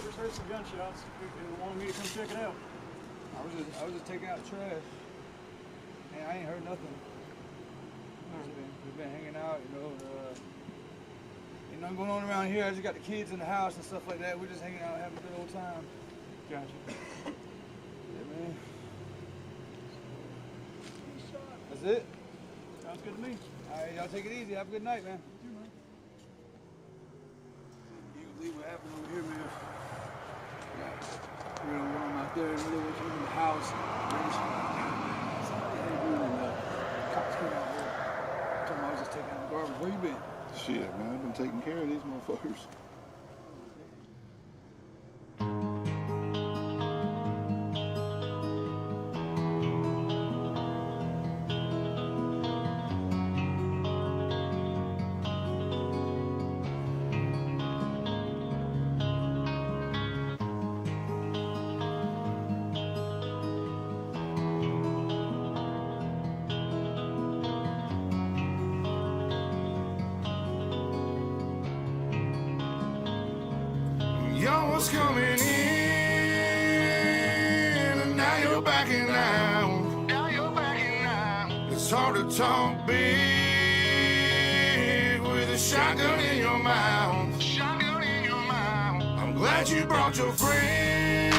just heard some gunshots. They wanted me to come check it out. I was just taking out trash. Man, I ain't heard nothing. We've been hanging out, you know. Ain't nothing going on around here. I just got the kids in the house and stuff like that. We're just hanging out, having a good old time. Gotcha. Yeah, man. That's it? Sounds good to me. All right, y'all take it easy. Have a good night, man. You, man. You can leave what happened over here, man. We're gonna run out there and live in the house. Cops came out here. Told me I was just taking out the garbage. Where you been? Shit, man, I've been taking care of these motherfuckers. Y'all was coming in, and now you're backing out. Now you're backing out. It's hard to talk big with a shotgun in your mouth. Shotgun in your mouth. I'm glad you brought your friends.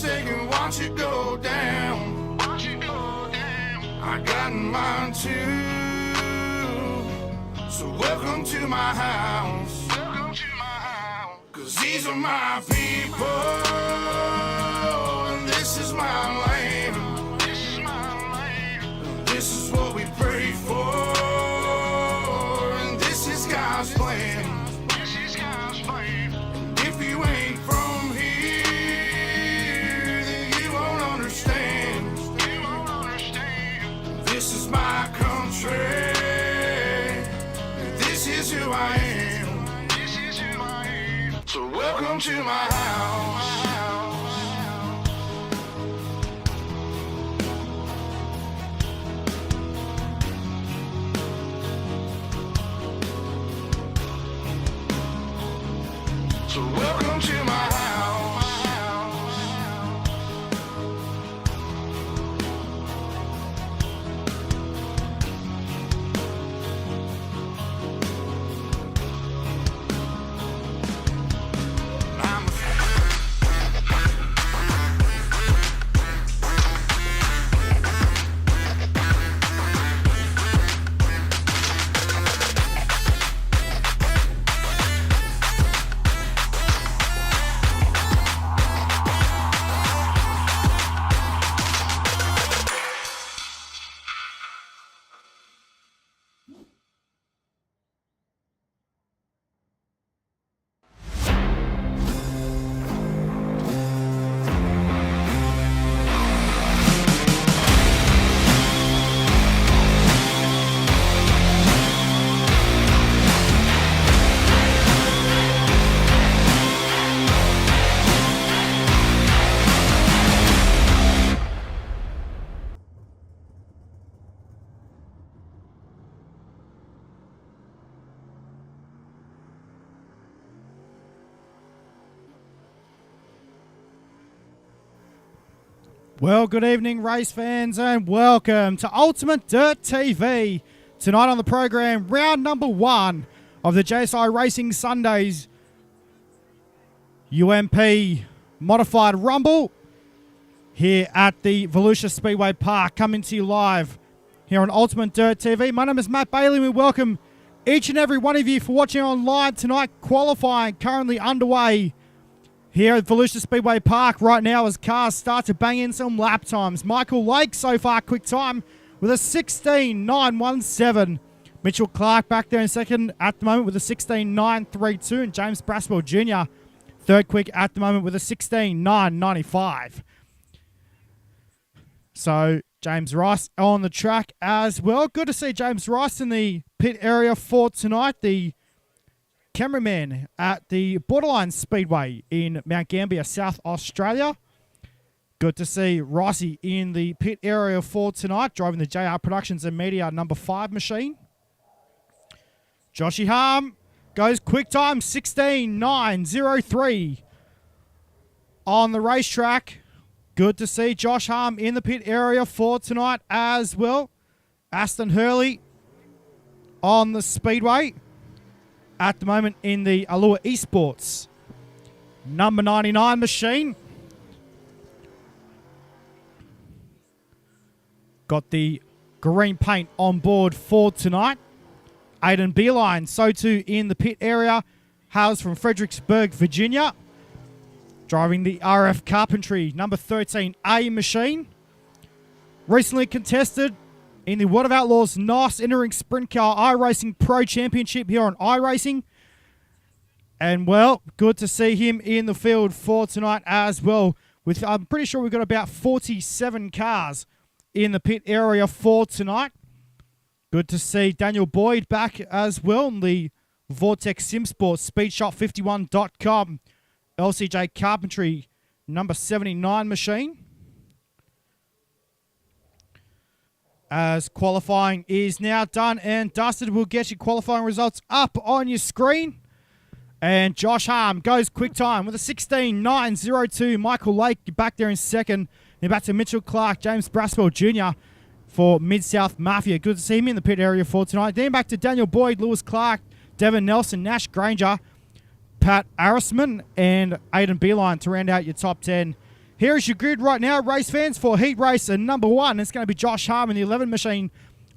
They can watch it go down. Watch it go down. I got mine too. So welcome to my house. Cause these are my people, and this is my land. This is my land. This is what we pray for, and this is God's plan. This is God's plan. And if you ain't from here, then you won't understand. You won't understand. This is my country, and this is who I am. So welcome to my house. So welcome to my house. Well, good evening, race fans, and welcome to Ultimate Dirt TV. Tonight on the program, round number 1 of the JSI Racing Sundays UMP Modified Rumble here at the Volusia Speedway Park, coming to you live here on Ultimate Dirt TV. My name is Matt Bailey. We welcome each and every one of you for watching online tonight. Qualifying currently underway here at Volusia Speedway Park right now as cars start to bang in some lap times. Michael Lake so far quick time with a 16.917. Mitchell Clark back there in second at the moment with a 16.932. And James Braswell Jr. third quick at the moment with a 16.995. So James Rice on the track as well. Good to see James Rice in the pit area for tonight. The cameraman at the Borderline Speedway in Mount Gambier, South Australia. Good to see Rossi in the pit area for tonight, driving the JR Productions and Media number 5 machine. Joshy Harm goes quick time, 16.903 on the racetrack. Good to see Josh Harm in the pit area for tonight as well. Aston Hurley on the speedway at the moment in the Allure Esports number 99 machine. Got the green paint on board for tonight. Aiden Beeline, so too in the pit area, hails from Fredericksburg, Virginia. Driving the RF Carpentry number 13A machine. Recently contested in the World of Outlaws NOS Entering Sprint Car iRacing Pro Championship here on iRacing. And, well, good to see him in the field for tonight as well. With I'm pretty sure we've got about 47 cars in the pit area for tonight. Good to see Daniel Boyd back as well in the Vortex SimSports SpeedShot51.com LCJ Carpentry number 79 machine. As qualifying is now done and dusted, we'll get your qualifying results up on your screen. And Josh Harm goes quick time with a 16.902. Michael Lake back there in second. Then back to Mitchell Clark, James Braswell Jr. for Mid-South Mafia. Good to see him in the pit area for tonight. Then back to Daniel Boyd, Lewis Clark, Devin Nelson, Nash Granger, Pat Arisman, and Aiden Beeline to round out your top 10. Here is your grid right now, race fans, for heat race and number 1. It's going to be Josh Harm in the 11 machine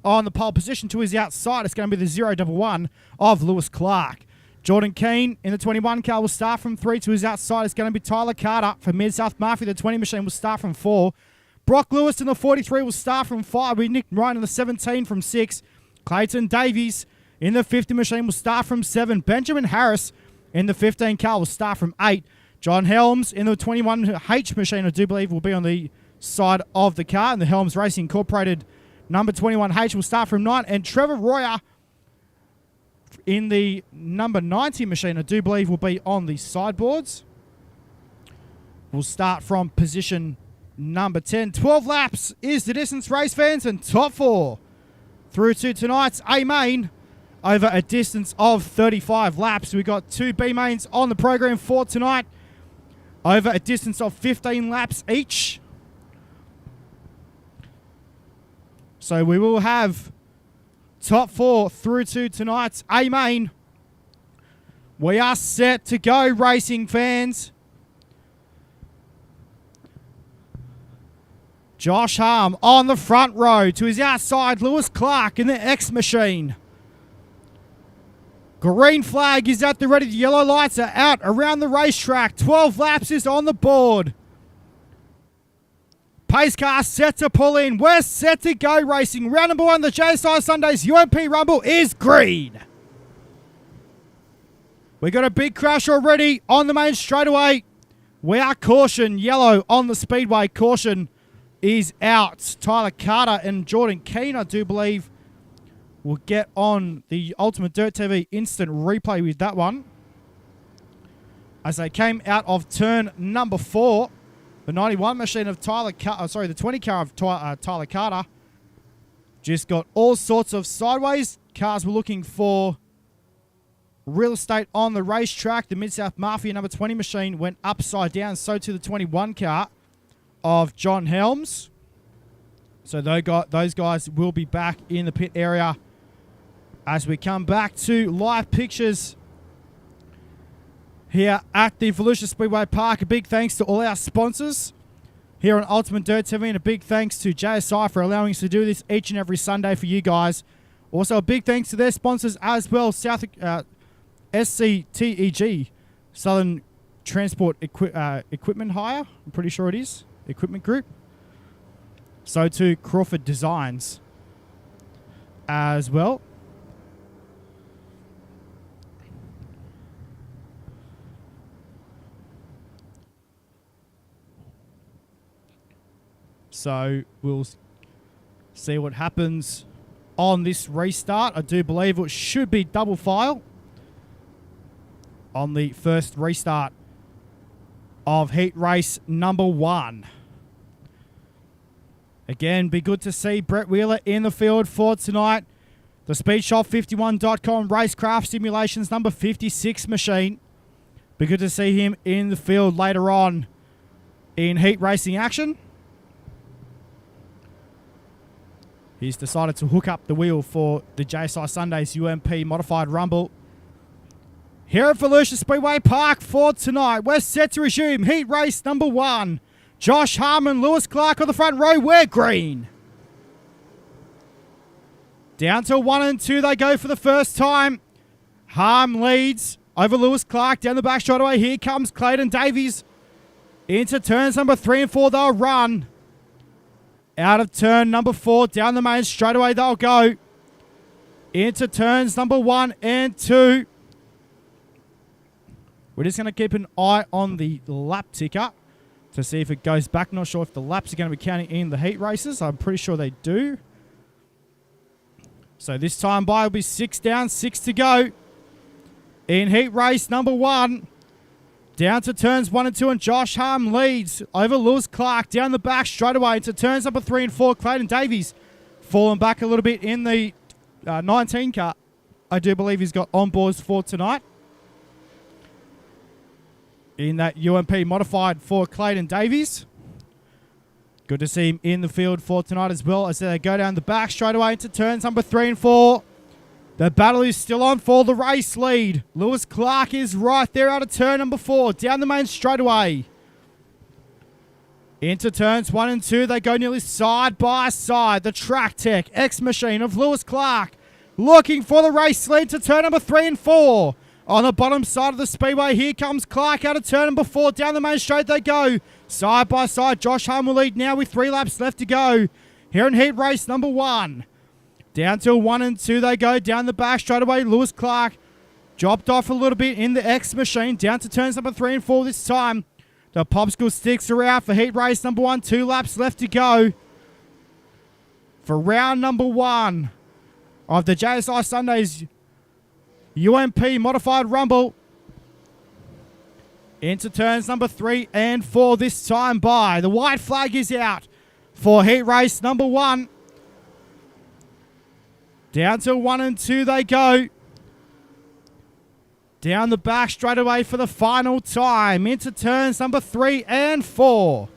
on the pole position. To his outside, it's going to be the 011 of Lewis Clark. Jordan Keane in the 21 car will start from 3. To his outside, it's going to be Tyler Carter for Mid-South Mafia. The 20 machine will start from 4. Brock Lewis in the 43 will start from 5. With Nick Ryan in the 17 from 6. Clayton Davies in the 50 machine will start from 7. Benjamin Harris in the 15 car will start from 8. John Helms in the 21H machine, I do believe, will be on the side of the car. And the Helms Racing Incorporated number 21H will start from 9. And Trevor Royer in the number 90 machine, I do believe, will be on the sideboards. We'll start from position number 10. 12 laps is the distance, race fans, and top 4 through to tonight's A main over a distance of 35 laps. We've got 2 B mains on the program for tonight over a distance of 15 laps each. So we will have top 4 through to tonight's A main. We are set to go, racing fans. Josh Harm on the front row. To his outside, Lewis Clark in the X machine. Green flag is at the ready. The yellow lights are out around the racetrack. 12 laps is on the board. Pace car set to pull in. We're set to go, racing. Round number 1, the JSI Sundays UMP Rumble is green. We got a big crash already on the main straightaway. We are caution. Yellow on the speedway. Caution is out. Tyler Carter and Jordan Keane, I do believe, will get on the Ultimate Dirt TV instant replay with that one. As they came out of turn number 4. The 91 machine of the 20 car of Tyler Carter just got all sorts of sideways. Cars were looking for real estate on the racetrack. The Mid-South Mafia number 20 machine went upside down. So to the 21 car of John Helms. So those guys will be back in the pit area as we come back to live pictures here at the Volusia Speedway Park. A big thanks to all our sponsors here on Ultimate Dirt TV, and a big thanks to JSI for allowing us to do this each and every Sunday for you guys. Also, a big thanks to their sponsors as well, SCTEG, Southern Transport Equipment Hire, I'm pretty sure it is, Equipment Group. So to Crawford Designs as well. So we'll see what happens on this restart. I do believe it should be double file on the first restart of heat race number 1. Again, be good to see Brett Wheeler in the field for tonight. The SpeedShot51.com Racecraft Simulations number 56 machine. Be good to see him in the field later on in heat racing action. He's decided to hook up the wheel for the JSI Sundays UMP Modified Rumble. Here at Volusia Speedway Park for tonight, we're set to resume heat race number 1. Josh Harmon, Lewis Clark on the front row, we're green. Down to 1 and 2 they go for the first time. Harm leads over Lewis Clark down the back straightaway. Here comes Clayton Davies. Into turns number 3 and 4 they'll run. Out of turn number 4, down the main straightaway they'll go. Into turns number 1 and 2. We're just going to keep an eye on the lap ticker to see if it goes back. Not sure if the laps are going to be counting in the heat races. I'm pretty sure they do. So this time by will be 6 down, 6 to go. In heat race number 1. Down to turns 1 and 2, and Josh Harm leads over Lewis Clark down the back straight away into turns number 3 and 4. Clayton Davies falling back a little bit in the 19 car. I do believe he's got onboards for tonight. In that UMP modified for Clayton Davies. Good to see him in the field for tonight as well as they go down the back straight away into turns number 3 and 4. The battle is still on for the race lead. Lewis Clark is right there out of turn number 4. Down the main straightaway. Into turns 1 and 2. They go nearly side by side. The Track Tech X Machine of Lewis Clark looking for the race lead to turn number 3 and 4. On the bottom side of the speedway, here comes Clark out of turn number 4. Down the main straight they go. Side by side, Josh Harm will lead now with 3 laps left to go. Here in heat race number 1. Down to 1 and 2 they go. Down the back straight away, Lewis Clark dropped off a little bit in the X Machine. Down to turns number 3 and 4 this time. The popsicle sticks are out for heat race number 1. 2 laps left to go. For round number 1 of the JSI Sundays UMP Modified Rumble. Into turns number 3 and 4 this time by. The white flag is out for heat race number 1. Down to 1 and 2 they go. Down the back straight away for the final time. Into turns number 3 and 4.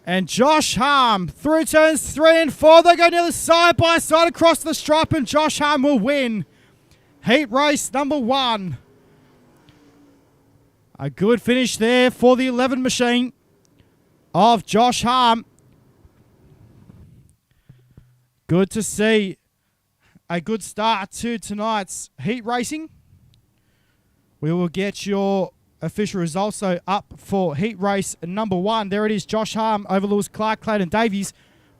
And Josh Harm through turns 3 and 4. They go nearly side by side across the stripe and Josh Harm will win heat race number 1. A good finish there for the 11 machine of Josh Harm. Good to see a good start to tonight's heat racing. We will get your official results so up for heat race number 1. There it is, Josh Harm over Lewis Clark, Clayton Davies,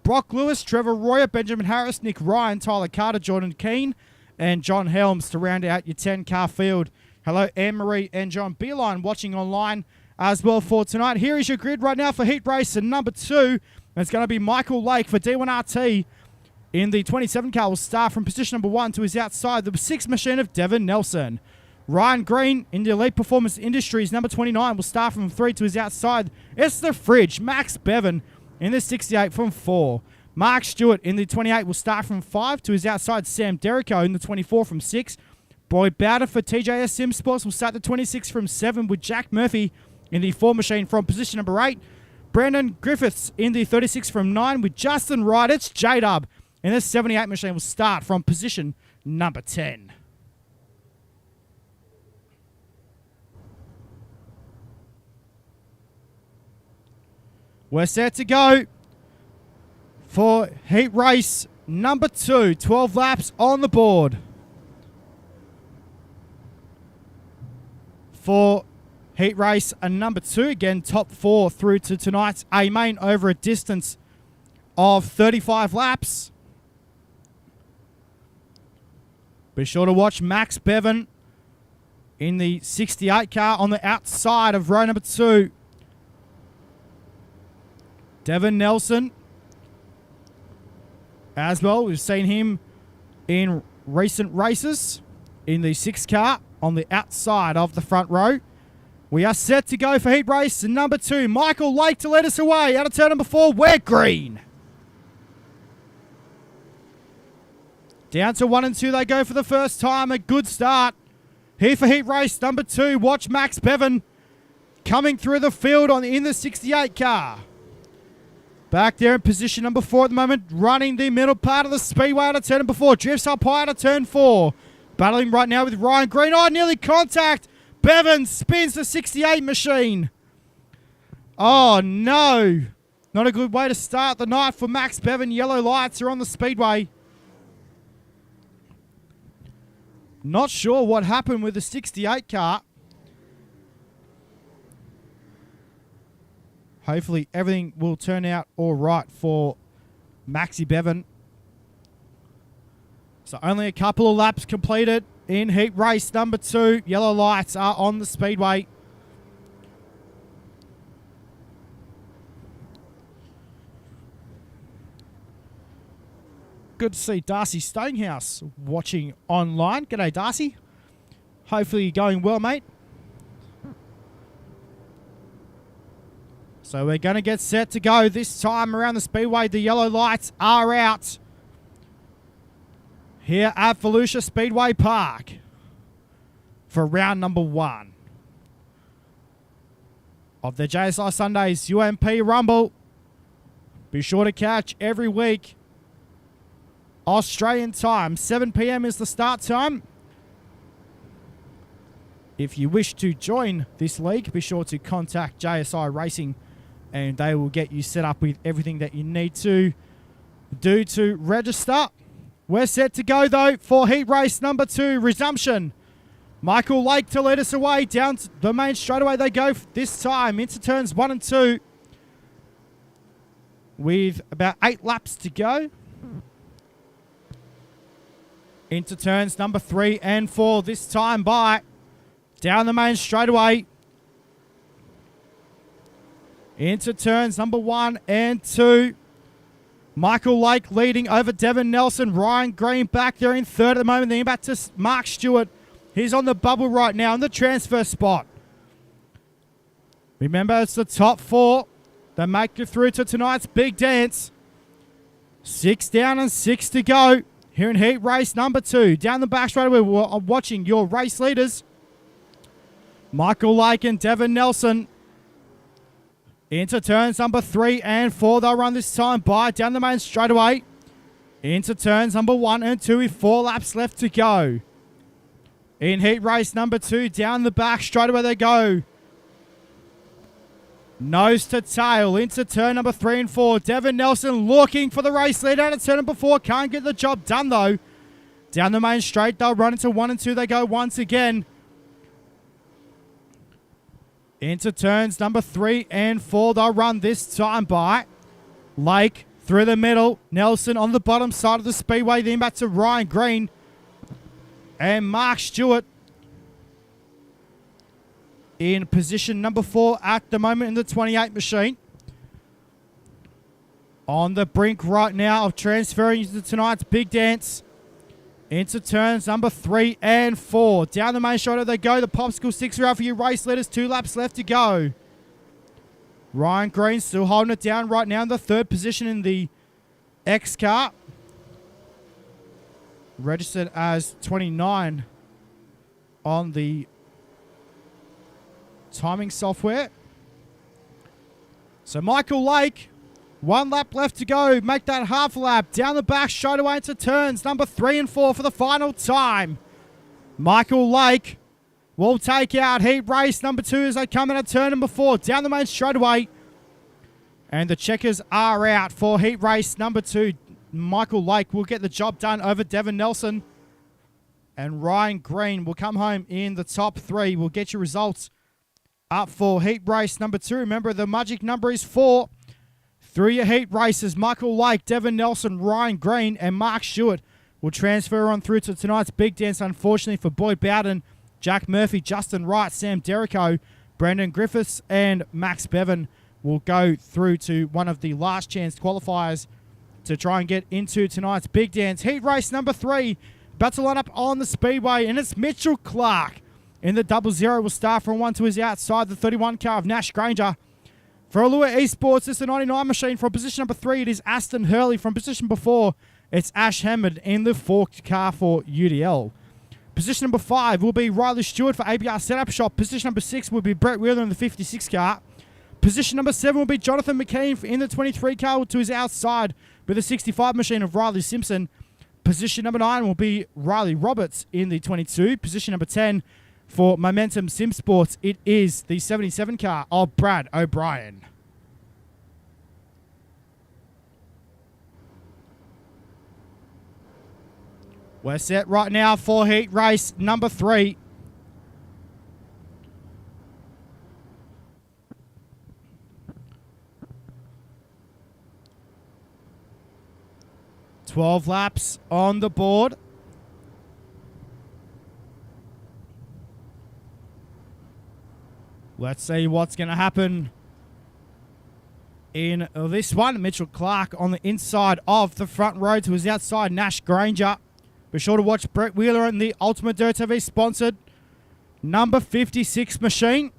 Brock Lewis, Trevor Royer, Benjamin Harris, Nick Ryan, Tyler Carter, Jordan Keane, and John Helms to round out your 10-car field. Hello, Anne-Marie and John Beeline watching online as well for tonight. Here is your grid right now for heat race number 2. It's going to be Michael Lake for D1RT. In the 27 car will start from position number 1 to his outside. The 6 machine of Devon Nelson. Ryan Green in the Elite Performance Industries number 29 will start from 3 to his outside. It's the Fridge, Max Bevan in the 68 from 4. Mark Stewart in the 28 will start from 5 to his outside. Sam Derrico in the 24 from 6. Boyd Bowder for TJS Sim Sports will start the 26 from 7 with Jack Murphy in the 4 machine from position number 8. Brandon Griffiths in the 36 from 9 with Justin Wright. It's J-Dub in the 78 machine will start from position number 10. We're set to go for heat race number 2. 12 laps on the board. For heat race number 2, again, top 4 through to tonight's A main over a distance of 35 laps. Be sure to watch Max Bevan in the 68 car on the outside of row number 2. Devon Nelson as well. We've seen him in recent races in the 6 car on the outside of the front row. We are set to go for heat race number 2. Michael Lake to lead us away. Out of turn number 4, we're green. Down to 1 and 2 they go for the first time. A good start here for heat race number 2. Watch Max Bevan coming through the field in the 68 car. Back there in position number 4 at the moment, running the middle part of the speedway out of turn number 4. Drifts up high out of turn 4. Battling right now with Ryan Green. Oh, nearly contact. Bevan spins the 68 machine. Oh, no. Not a good way to start the night for Max Bevan. Yellow lights are on the speedway. Not sure what happened with the 68 car. Hopefully everything will turn out all right for Maxi Bevan. So only a couple of laps completed in heat race number 2. Yellow lights are on the speedway. Good to see Darcy Stonehouse watching online. G'day, Darcy. Hopefully you're going well, mate. So we're going to get set to go this time around the speedway. The yellow lights are out here at Volusia Speedway Park for round number 1 of the JSI Sundays UMP Rumble. Be sure to catch every week Australian time. 7 p.m. is the start time. If you wish to join this league, be sure to contact JSI Racing and they will get you set up with everything that you need to do to register. We're set to go, though, for heat race number 2, resumption. Michael Lake to lead us away. Down the main straightaway they go this time into turns 1 and 2 with about 8 laps to go. Into turns number 3 and 4 this time by down the main straightaway. Into turns number 1 and 2. Michael Lake leading over Devon Nelson. Ryan Green back there in third at the moment. Then back to Mark Stewart. He's on the bubble right now in the transfer spot. Remember, it's the top 4 that make it through to tonight's big dance. 6 down and 6 to go here in heat race number 2. Down the back straightaway, we're watching your race leaders. Michael Lake and Devon Nelson. Into turns number 3 and 4. They'll run this time by down the main straightaway. Into turns number 1 and 2 with 4 laps left to go. In heat race number 2, down the back straightaway they go. Nose to tail into turn number 3 and 4. Devon Nelson looking for the race lead out of turn number 4. Can't get the job done though. Down the main straight, they'll run into 1 and 2. They go once again. Into turns number 3 and 4. They'll run this time by Lake through the middle. Nelson on the bottom side of the speedway. Then back to Ryan Green and Mark Stewart in position number 4 at the moment in the 28 machine. On the brink right now of transferring into tonight's big dance. Into turns number 3 and 4. Down the main shoulder they go. The popsicle sticks are out for you race leaders. 2 laps left to go. Ryan Green still holding it down right now in the 3rd position in the X car. Registered as 29 on the timing software. So Michael Lake, 1 lap left to go. Make that half lap. Down the back, straight away into turns number 3 and 4 for the final time. Michael Lake will take out heat race number 2 as they come in at turn number 4. Down the main straightaway. And the checkers are out for heat race number 2. Michael Lake will get the job done over Devon Nelson. And Ryan Green will come home in the top 3. We'll get your results up for heat race number 2. Remember, the magic number is 4. Through your heat races, Michael Lake, Devon Nelson, Ryan Green, and Mark Stewart will transfer on through to tonight's big dance. Unfortunately for Boyd Bowden, Jack Murphy, Justin Wright, Sam Derrico, Brandon Griffiths, and Max Bevan will go through to one of the last chance qualifiers to try and get into tonight's big dance. Heat race number 3, about to line up on the speedway, and it's Mitchell Clark in the 00. Will start from 1 to his outside, the 31 car of Nash Granger. For Allure Esports, it's the 99 machine. From position number 3, it is Aston Hurley. From position before, it's Ash Hammond in the 4 car for UDL. Position number 5 will be Riley Stewart for ABR Setup Shop. Position number 6 will be Brett Wheeler in the 56 car. Position number 7 will be Jonathan McKean in the 23 car to his outside with the 65 machine of Riley Simpson. Position number 9 will be Riley Roberts in the 22. Position number 10 for Momentum Sim Sports, it is the 77 car of Brad O'Brien. We're set right now for heat race number 3. $12 laps on the board. Let's see what's going to happen in this one. Mitchell Clark on the inside of the front row to his outside, Nash Granger. Be sure to watch Brett Wheeler and the UltimateDirtTV sponsored number 56 machine.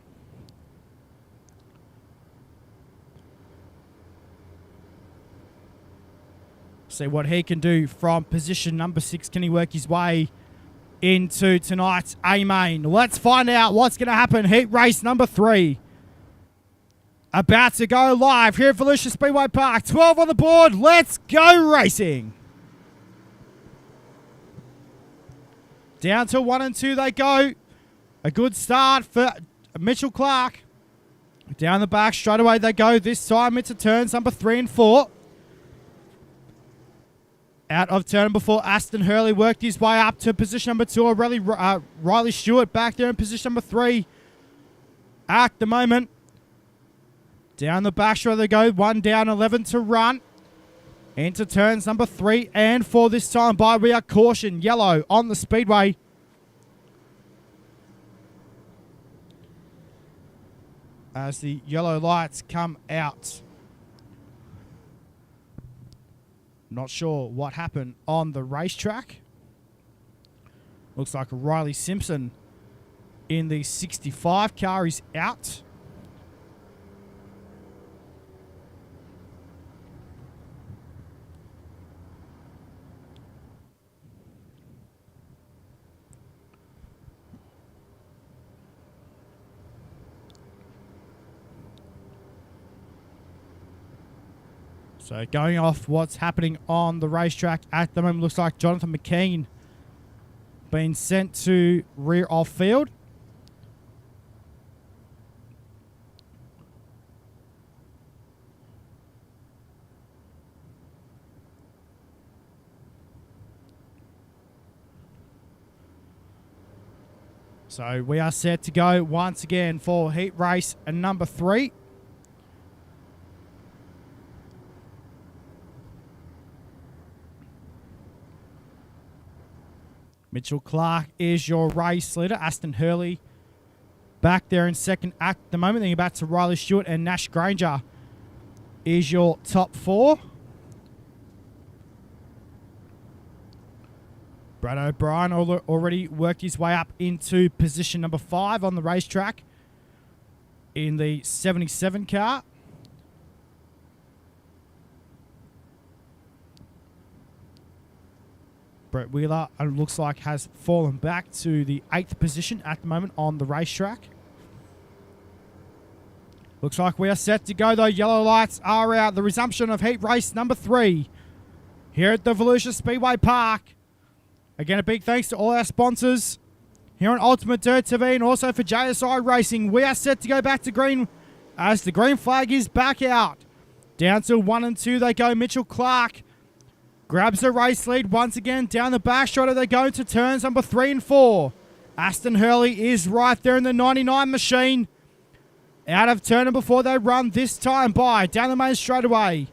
See what he can do from position number 6. Can he work his way into tonight's A-Main? Let's find out what's going to happen. Heat race number 3. About to go live here at Volusia Speedway Park. 12 on the board. Let's go racing. Down to 1 and 2 they go. A good start for Mitchell Clark. Down the back straight away they go. This time into turns number 3 and 4. Out of turn number 4, Aston Hurley worked his way up to position number 2. Riley Stewart back there in position number 3 at the moment. Down the back straight they go. 1 down, 11 to run. Into turns number 3 and 4 this time by we are caution yellow on the speedway. As the yellow lights come out. Not sure what happened on the racetrack. Looks like Riley Simpson in the 65 car is out. So going off what's happening on the racetrack at the moment, looks like Jonathan McKean being sent to rear off field. So we are set to go once again for heat race number 3. Mitchell Clark is your race leader. Aston Hurley back there in second at the moment. Then you're back to Riley Stewart and Nash Granger is your top 4. Brad O'Brien already worked his way up into position number 5 on the racetrack in the 77 car. Brett Wheeler, it looks like, has fallen back to the 8th position at the moment on the racetrack. Looks like we are set to go, though. Yellow lights are out. The resumption of heat race number 3 here at the Volusia Speedway Park. Again, a big thanks to all our sponsors here on UltimateDirtTV and also for JSI Racing. We are set to go back to green as the green flag is back out. Down to 1 and 2 they go. Mitchell Clark grabs the race lead once again. Down the back straight they go to turns number 3 and 4. Aston Hurley is right there in the 99 machine. Out of turn number 4 they run this time by. Down the main straightaway.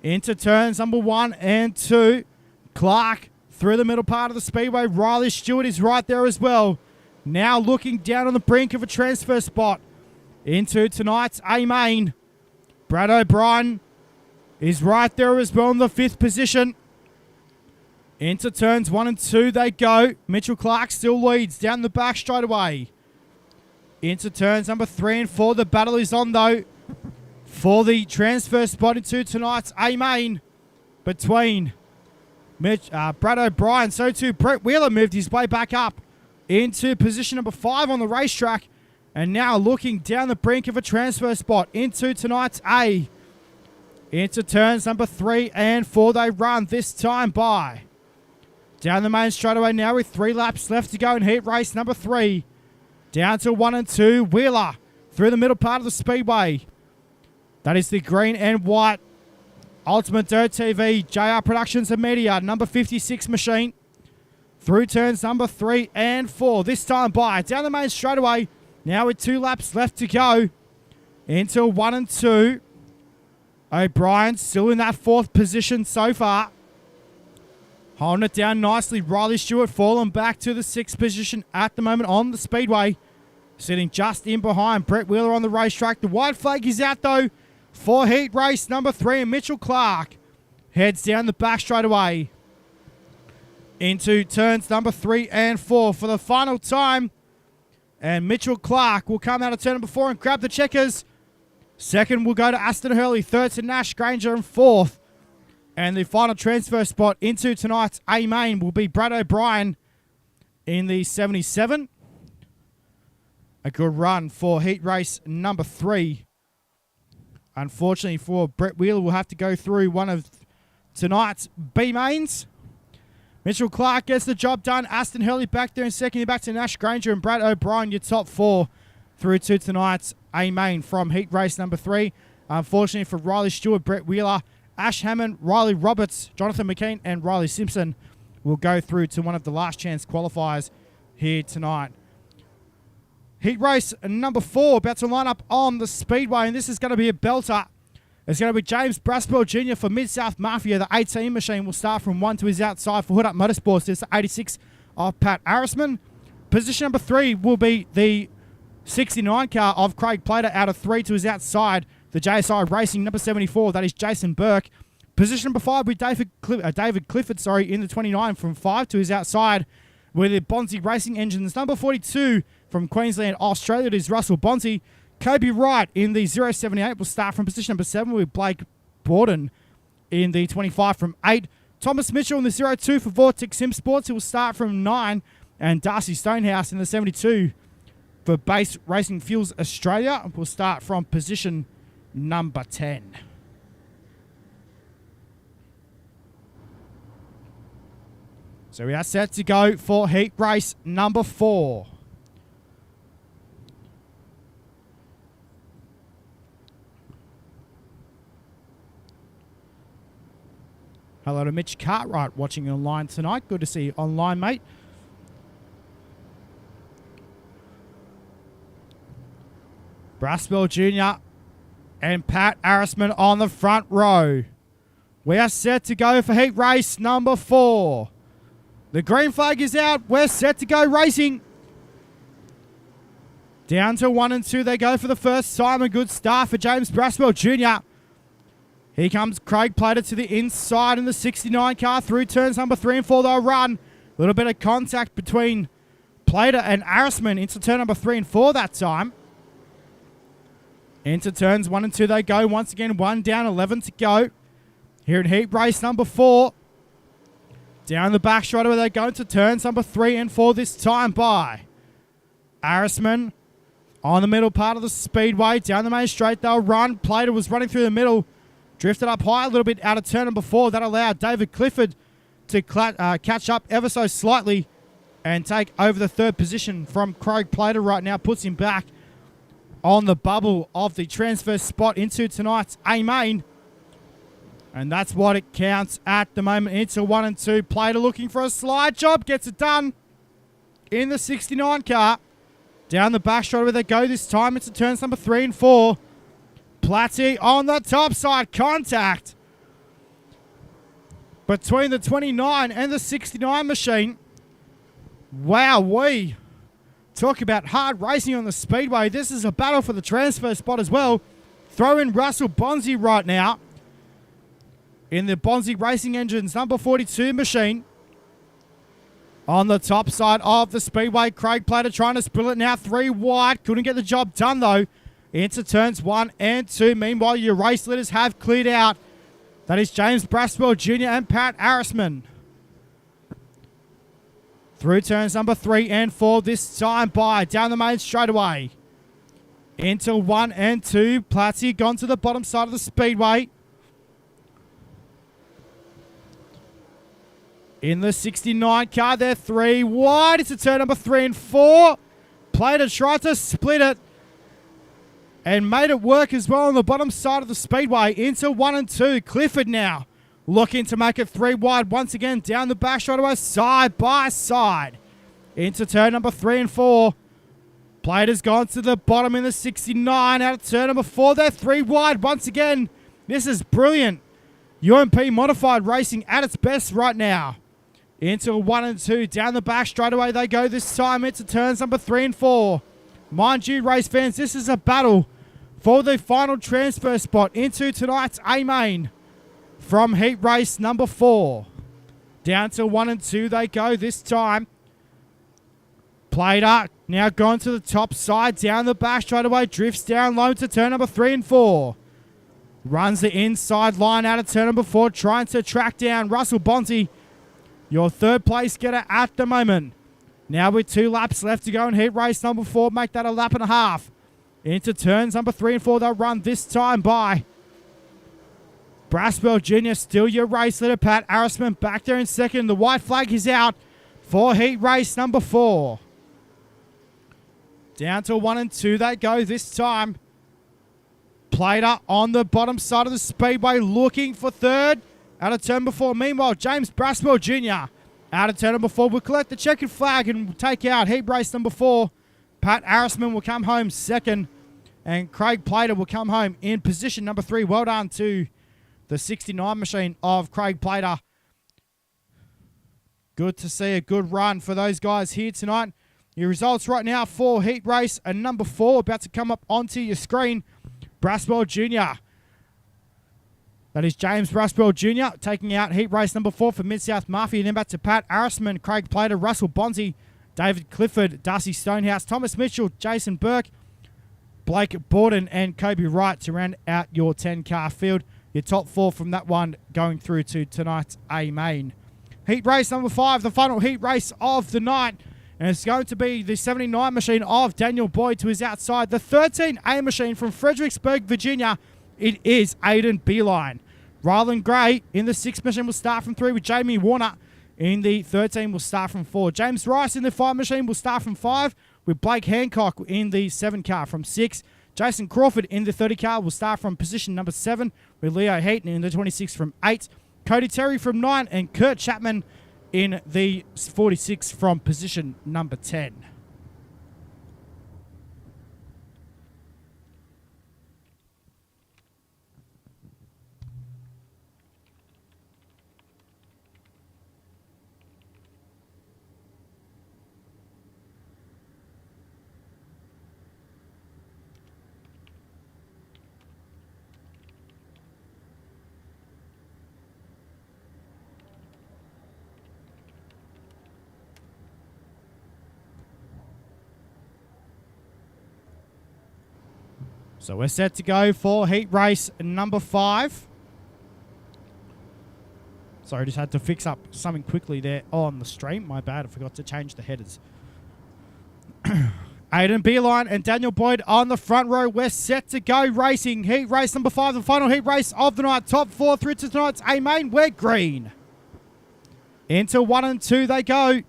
Into turns number 1 and 2. Clark through the middle part of the speedway. Riley Stewart is right there as well. Now looking down on the brink of a transfer spot into tonight's A-Main. Brad O'Brien is right there as well in the 5th position. Into turns 1 and 2 they go. Mitchell Clark still leads down the back straight away. Into turns number 3 and 4. The battle is on, though, for the transfer spot into tonight's A-Main between Brad O'Brien. So too Brett Wheeler moved his way back up into position number 5 on the racetrack. And now looking down the brink of a transfer spot into tonight's A. Into turns number 3 and 4 they run, this time by. Down the main straightaway now with 3 laps left to go in heat race number 3. Down to 1 and 2, Wheeler through the middle part of the speedway. That is the green and white Ultimate Dirt TV, JR Productions and Media, number 56 machine. Through turns number 3 and 4, this time by. Down the main straightaway, now with 2 laps left to go. Into 1 and 2. O'Brien still in that 4th position so far. Holding it down nicely. Riley Stewart falling back to the 6th position at the moment on the speedway. Sitting just in behind Brett Wheeler on the racetrack. The white flag is out though for heat race number 3. And Mitchell Clark heads down the back straight away into turns number 3 and 4 for the final time. And Mitchell Clark will come out of turn number 4 and grab the checkers. Second will go to Aston Hurley. Third to Nash Granger. And 4th. And the final transfer spot into tonight's A main will be Brad O'Brien in the 77. A good run for heat race number 3. Unfortunately for Brett Wheeler, we'll have to go through one of tonight's B mains. Mitchell Clark gets the job done. Aston Hurley back there in second. You're back to Nash Granger and Brad O'Brien, your top 4 through to tonight's A main from heat race number 3. Unfortunately for Riley Stewart, Brett Wheeler, Ash Hammond, Riley Roberts, Jonathan McKean and Riley Simpson will go through to one of the last chance qualifiers here tonight. Heat race number 4 about to line up on the speedway, and this is going to be a belter. It's going to be James Brasswell Jr. for Mid-South Mafia. The 18 machine will start from 1 to his outside for Hood Up Motorsports. This is 86 of Pat Arrisman. Position number 3 will be the 69 car of Craig Plater out of 3 to his outside. The JSI Racing number 74, that is Jason Burke. Position number 5 with David Clifford, in the 29 from 5 to his outside. With the Bonzi Racing Engines number 42 from Queensland, Australia, it is Russell Bonzi. Kobe Wright in the 078 will start from position number 7 with Blake Borden in the 25 from 8. Thomas Mitchell in the 02 for Vortex Sim Sports, he will start from 9. And Darcy Stonehouse in the 72 for Base Racing Fuels Australia will start from position number 10. So we are set to go for heat race number 4. Hello to Mitch Cartwright watching online tonight. Good to see you online, mate. Brasswell Jr. and Pat Arrisman on the front row. We are set to go for heat race number 4. The green flag is out. We're set to go racing. Down to 1 and 2 they go for the first time. A good start for James Brasswell Jr. Here comes Craig Plater to the inside in the 69 car through turns number 3 and 4. They'll run. A little bit of contact between Plater and Arrisman into turn number 3 and 4 that time. Into turns 1 and 2 they go. Once again, 1 down, 11 to go. Here in heat race number 4. Down the back straight where they go into turns number 3 and 4 this time by Arrisman on the middle part of the speedway. Down the main straight they'll run. Plater was running through the middle. Drifted up high a little bit out of turn number 4. That allowed David Clifford to catch up ever so slightly and take over the 3rd position from Craig Plater right now. Puts him back on the bubble of the transfer spot into tonight's A main. And that's what it counts at the moment. Into 1 and 2. Plater looking for a slide job. Gets it done in the 69 car. Down the back straight where they go this time. It's turns number 3 and 4. Platty on the top side. Contact between the 29 and the 69 machine. Wow, we talk about hard racing on the speedway. This is a battle for the transfer spot as well. Throw in Russell Bonzi right now in the Bonzi Racing Engines number 42 machine. On the top side of the speedway, Craig Plater trying to spill it now. 3 wide. Couldn't get the job done though. Into turns 1 and 2. Meanwhile, your race leaders have cleared out. That is James Brasswell Jr. and Pat Arrisman. Through turns number 3 and 4 this time by down the main straightaway. Into 1 and 2. Platzi gone to the bottom side of the speedway. In the 69 car, they're 3 wide. It's a turn number 3 and 4. Plater tried to split it and made it work as well on the bottom side of the speedway. Into 1 and 2. Clifford now looking to make it 3 wide once again down the back straightaway, side by side. Into turn number 3 and 4. Plater's gone to the bottom in the 69 out of turn number 4. They're 3 wide once again. This is brilliant. UMP modified racing at its best right now. Into 1 and 2. Down the back straightaway they go this time. Into turns number 3 and 4. Mind you, race fans, this is a battle for the final transfer spot into tonight's A-Main from heat race number 4. Down to 1 and 2 they go this time. Plater now gone to the top side. Down the back straightaway. Drifts down low to turn number 3 and 4. Runs the inside line out of turn number 4. Trying to track down Russell Bonzi, your third place getter at the moment. Now with 2 laps left to go in heat race number 4. Make that a lap and a half. Into turns number 3 and 4. They'll run this time by Braswell Jr. Still your race leader. Pat Arrisman back there in second. The white flag is out for heat race number 4. Down to 1 and 2 they go this time. Plater on the bottom side of the speedway looking for third out of turn number 4. Meanwhile, James Braswell Jr. out of turn number 4 will collect the checkered flag and take out heat race number 4. Pat Arrisman will come home second, and Craig Plater will come home in position number 3. Well done to the 69 machine of Craig Plater. Good to see a good run for those guys here tonight. Your results right now for heat race and number 4 about to come up onto your screen. Braswell Jr. That is James Braswell Jr. taking out heat race number 4 for Mid-South Mafia. Then back to Pat Arrisman, Craig Plater, Russell Bonzi, David Clifford, Darcy Stonehouse, Thomas Mitchell, Jason Burke, Blake Borden, and Kobe Wright to round out your 10-car field. Your top 4 from that one going through to tonight's A-Main. Heat race number 5, the final heat race of the night. And it's going to be the 79 machine of Daniel Boyd to his outside. The 13A machine from Fredericksburg, Virginia, it is Aiden Beeline. Ryland Gray in the 6 machine will start from 3 with Jamie Warner. In the 13 will start from 4. James Rice in the 5 machine will start from 5 with Blake Hancock in the 7 car from 6. Jason Crawford in the 30 car will start from position number 7 with Leo Hayton in the 26 from 8. Cody Terry from 9 and Kurt Chapman in the 46 from position number 10. So we're set to go for heat race number 5. Sorry, just had to fix up something quickly there on the stream. My bad, I forgot to change the headers. Aiden Beeline and Daniel Boyd on the front row. We're set to go racing. Heat race number 5, the final heat race of the night. Top 4 through to tonight's A-Main. We're green. Into 1 and 2 they go.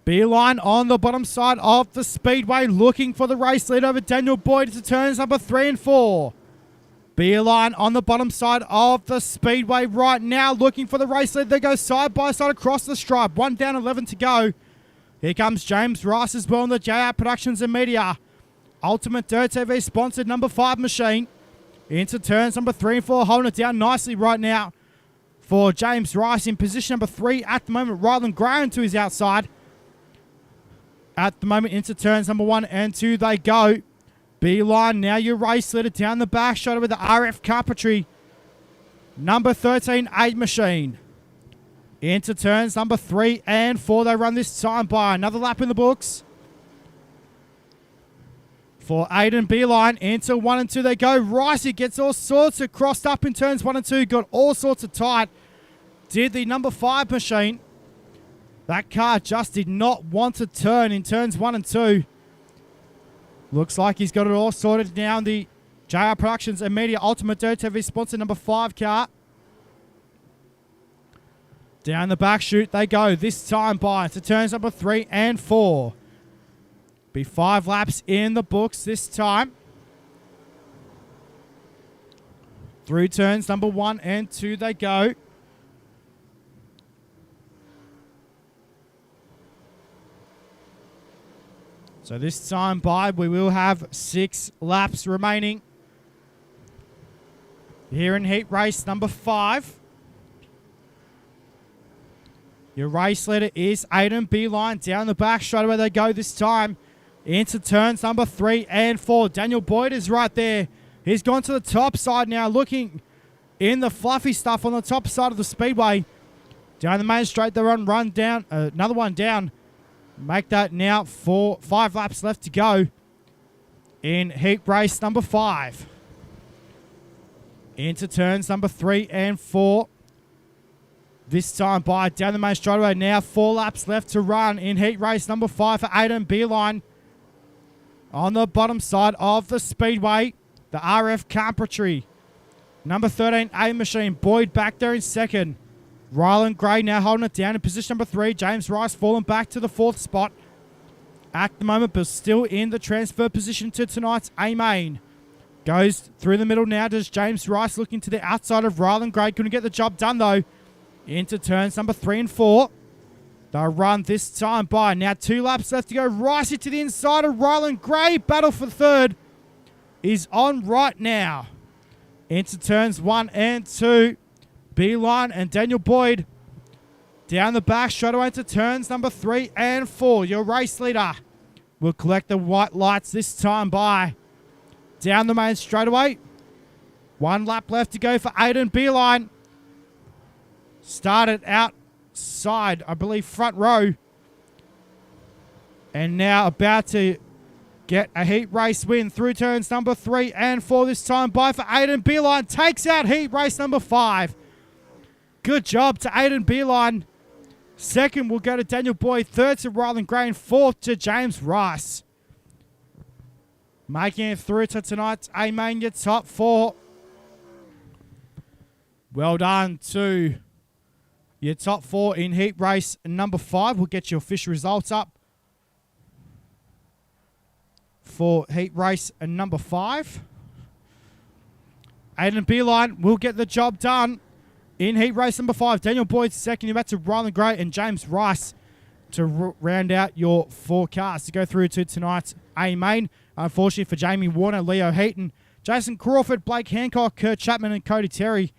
Beeline on the bottom side of the speedway looking for the race lead over Daniel Boyd to turns number 3 and 4. Beeline on the bottom side of the speedway right now looking for the race lead. They go side by side across the stripe. 1 down, 11 to go. Here comes James Rice as well in the JR Productions and Media UltimateDirtTV sponsored number 5 machine. Into turns number 3 and 4, holding it down nicely right now for James Rice in position number 3 at the moment. Ryland Graham to his outside. At the moment, into turns number 1 and 2 they go. Beeline, now your race leader down the back, shot with the RF Carpentry. Number 13, 8 machine. Into turns number 3 and 4. They run this time by another lap in the books. For Aiden Beeline, into 1 and 2 they go. Ricey gets all sorts of crossed up in turns 1 and 2. Got all sorts of tight. Did the number 5 machine. That car just did not want to turn in turns 1 and 2. Looks like he's got it all sorted now. The JR Productions and Media UltimateDirtTV sponsor number 5 car. Down the back chute they go. This time by to turns number 3 and 4. Be 5 laps in the books this time. Through turns number 1 and 2 they go. So this time by, we will have 6 laps remaining. Here in heat race number 5. Your race leader is Aiden Beeline. Down the back, straight away they go this time. Into turns number 3 and 4. Daniel Boyd is right there. He's gone to the top side now, looking in the fluffy stuff on the top side of the speedway. Down the main straight, they're on run down. Another one down. Make that now 5 laps left to go in heat race number 5. Into turns number 3 and 4. This time by down the main straightaway now. 4 laps left to run in heat race number 5 for Aiden Beeline. On the bottom side of the speedway, the RF Carpentry. Number 13, A Machine. Boyd back there in second. Ryland Gray now holding it down in position number 3. James Rice falling back to the 4th spot at the moment, but still in the transfer position to tonight's A-Main. Goes through the middle now. Does James Rice looking to the outside of Ryland Gray. Couldn't get the job done, though. Into turns number 3 and 4. They'll run this time by. Now 2 laps left to go. Ricey to the inside of Ryland Gray. Battle for third is on right now. Into turns 1 and 2. Beeline and Daniel Boyd down the back, straight away into turns number 3 and 4. Your race leader will collect the white lights this time by down the main straightaway. 1 lap left to go for Aiden Beeline. Started outside, I believe, front row. And now about to get a heat race win through turns number 3 and 4 this time by for Aiden Beeline. Takes out heat race number 5. Good job to Aiden Beeline. Second will go to Daniel Boyd. Third to Ryland Gray. And 4th to James Rice. Making it through to tonight's A-Main, your top 4. Well done to your top 4 in heat race number 5. We'll get your official results up for heat race number 5. Aiden Beeline will get the job done in heat race number 5. Daniel Boyd second. You're back to Ryland Gray and James Rice to round out your 4 cars to go through to tonight's A-Main. Unfortunately for Jamie Warner, Leo Heaton, Jason Crawford, Blake Hancock, Kurt Chapman and Cody Terry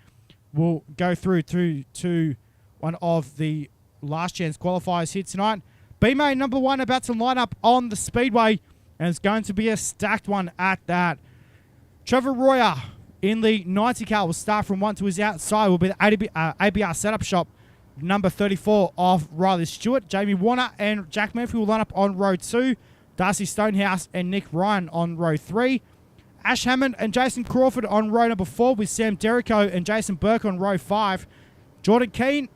will go through to one of the last chance qualifiers here tonight. B-Main number 1 about to line up on the speedway, and it's going to be a stacked one at that. Trevor Royer in the 90 car will start from 1 to his outside. Will be the ABR setup shop, number 34 of Riley Stewart. Jamie Warner and Jack Murphy will line up on row 2. Darcy Stonehouse and Nick Ryan on row 3. Ash Hammond and Jason Crawford on row number 4 with Sam Derrico and Jason Burke on row 5. Jordan Keane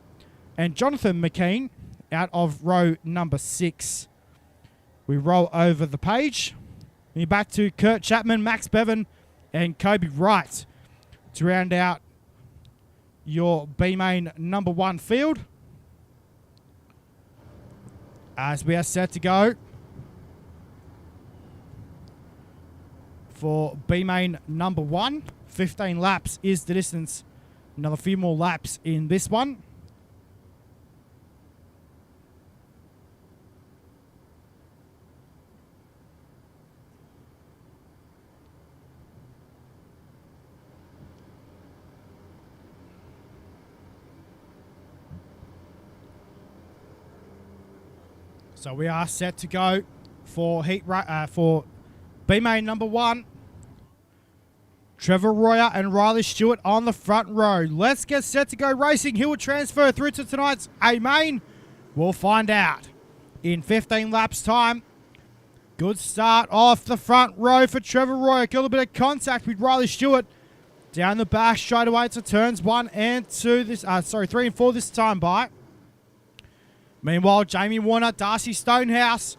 and Jonathan McKean out of row number 6. We roll over the page. We're back to Kurt Chapman, Max Bevan and Kobe Wright to round out your B-Main number 1 field. As we are set to go for B-Main number 1. 15 laps is the distance. Another few more laps in this one. So we are set to go for for B-Main number 1. Trevor Royer and Riley Stewart on the front row. Let's get set to go racing. Who will transfer through to tonight's A-Main? We'll find out in 15 laps time. Good start off the front row for Trevor Royer. Got a little bit of contact with Riley Stewart. Down the back straight away to turns 1 and 2. 3 and 4 this time by. Meanwhile, Jamie Warner, Darcy Stonehouse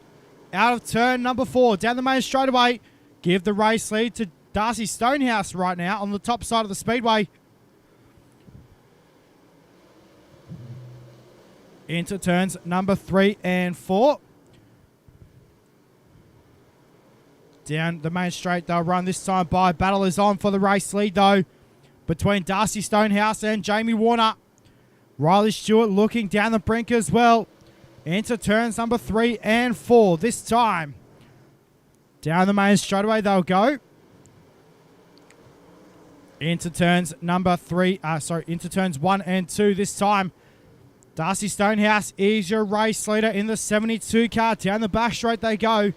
out of turn number 4. Down the main straightaway. Give the race lead to Darcy Stonehouse right now on the top side of the speedway. Into turns number 3 and 4. Down the main straight, they'll run this time by. Battle is on for the race lead, though, between Darcy Stonehouse and Jamie Warner. Riley Stewart looking down the brink as well. Into turns number 3 and 4 this time. Down the main straightaway they'll go. Into turns number 3, into turns 1 and 2 this time. Darcy Stonehouse is your race leader in the 72 car. Down the back straight they go.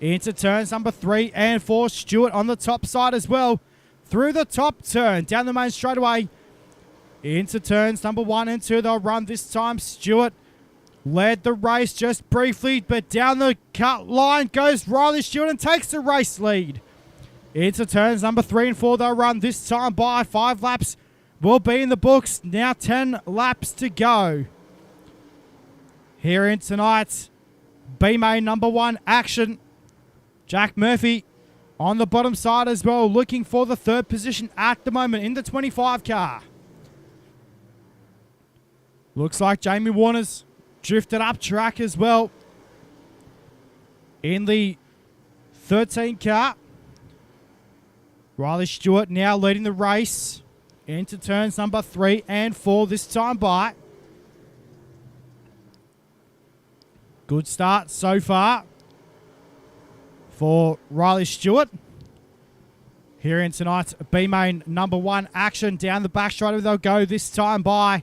Into turns number 3 and 4. Stewart on the top side as well. Through the top turn. Down the main straightaway. Into turns number 1 and 2. They'll run this time. Stewart led the race just briefly, but down the cut line goes Riley Stewart and takes the race lead. Into turns number 3 and 4. They'll run this time by. 5 laps will be in the books. Now 10 laps to go. Here in tonight's B-Main number 1 action. Jack Murphy on the bottom side as well, looking for the 3rd position at the moment in the 25 car. Looks like Jamie Warner's drifted up track as well in the 13 car. Riley Stewart now leading the race into turns number 3 and 4 this time by. Good start so far for Riley Stewart. Here in tonight's B-Main number 1 action. Down the back straight they'll go this time by.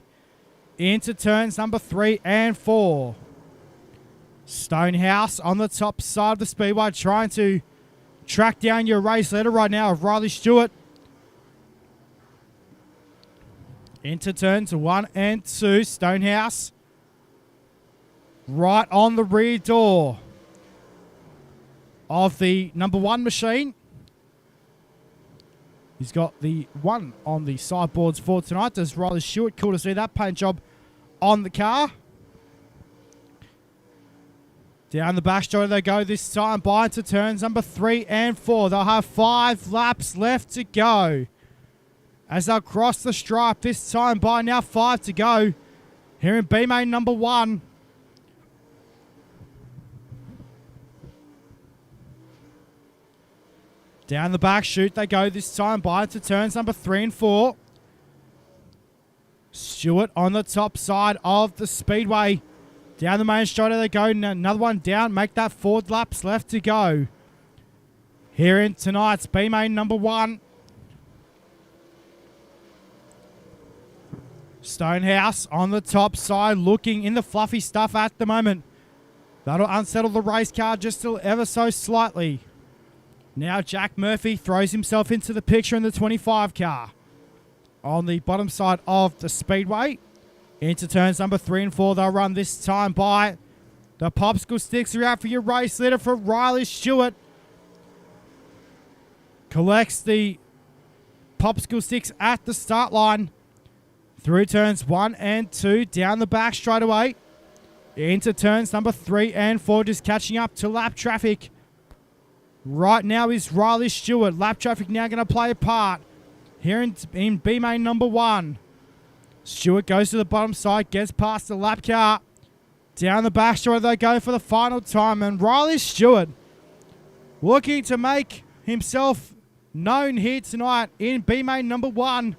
Into turns number 3 and 4. Stonehouse on the top side of the speedway trying to track down your race leader right now of Riley Stewart. Into turns 1 and 2. Stonehouse right on the rear door of the number 1 machine. He's got the 1 on the sideboards for tonight. Does Riley Stewart. Cool to see that paint job on the car. Down the back straight they go this time by into turns number 3 and 4. They'll have 5 laps left to go as they'll cross the stripe this time by. Now 5 to go here in B-Main number 1. Down the back chute they go this time by into turns number 3 and 4. Stewart on the top side of the speedway. Down the main straight they go. Another one down. Make that 4 laps left to go. Here in tonight's B-Main number 1. Stonehouse on the top side looking in the fluffy stuff at the moment. That'll unsettle the race car just ever so slightly. Now Jack Murphy throws himself into the picture in the 25 car. On the bottom side of the speedway. Into turns number 3 and 4. They'll run this time by. The popsicle sticks are out for your race leader for Riley Stewart. Collects the popsicle sticks at the start line. Through turns 1 and 2. Down the back straight away. Into turns number 3 and 4. Just catching up to lap traffic. Right now is Riley Stewart. Lap traffic now going to play a part. Here in B-Main number 1. Stewart goes to the bottom side. Gets past the lap car. Down the back straight they go for the final time. And Riley Stewart looking to make himself known here tonight in B-Main number 1.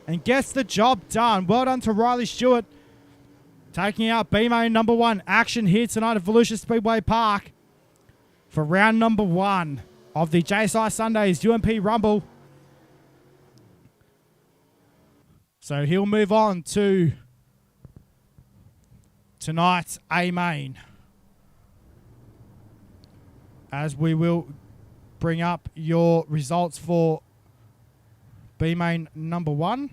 And gets the job done. Well done to Riley Stewart. Taking out B-Main number 1 action here tonight at Volusia Speedway Park. For round number 1 of the JSI Sundays UMP Rumble. So he'll move on to tonight's A-Main. As we will bring up your results for B-Main number 1.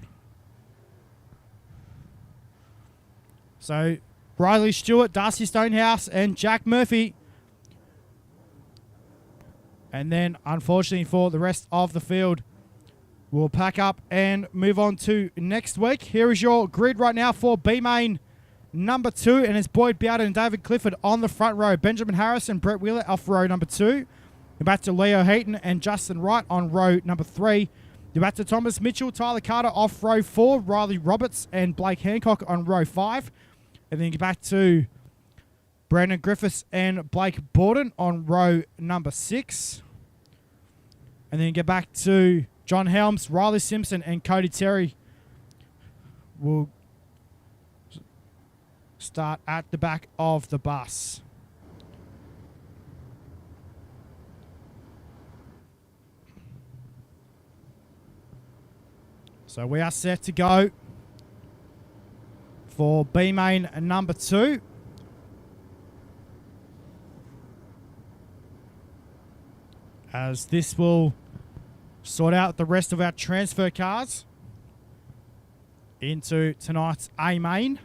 So Riley Stewart, Darcy Stonehouse and Jack Murphy. And then, unfortunately for the rest of the field, we'll pack up and move on to next week. Here is your grid right now for B-Main number 2, and it's Boyd Bowden and David Clifford on the front row. Benjamin Harris and Brett Wheeler off row number 2. You're back to Leo Heaton and Justin Wright on row number 3. You're back to Thomas Mitchell, Tyler Carter off row 4, Riley Roberts and Blake Hancock on row 5. And then you're back to Brandon Griffiths and Blake Borden on row number 6. And then you get back to John Helms, Riley Simpson and Cody Terry will start at the back of the bus. So we are set to go for B main number 2. As this will sort out the rest of our transfer cars into tonight's A main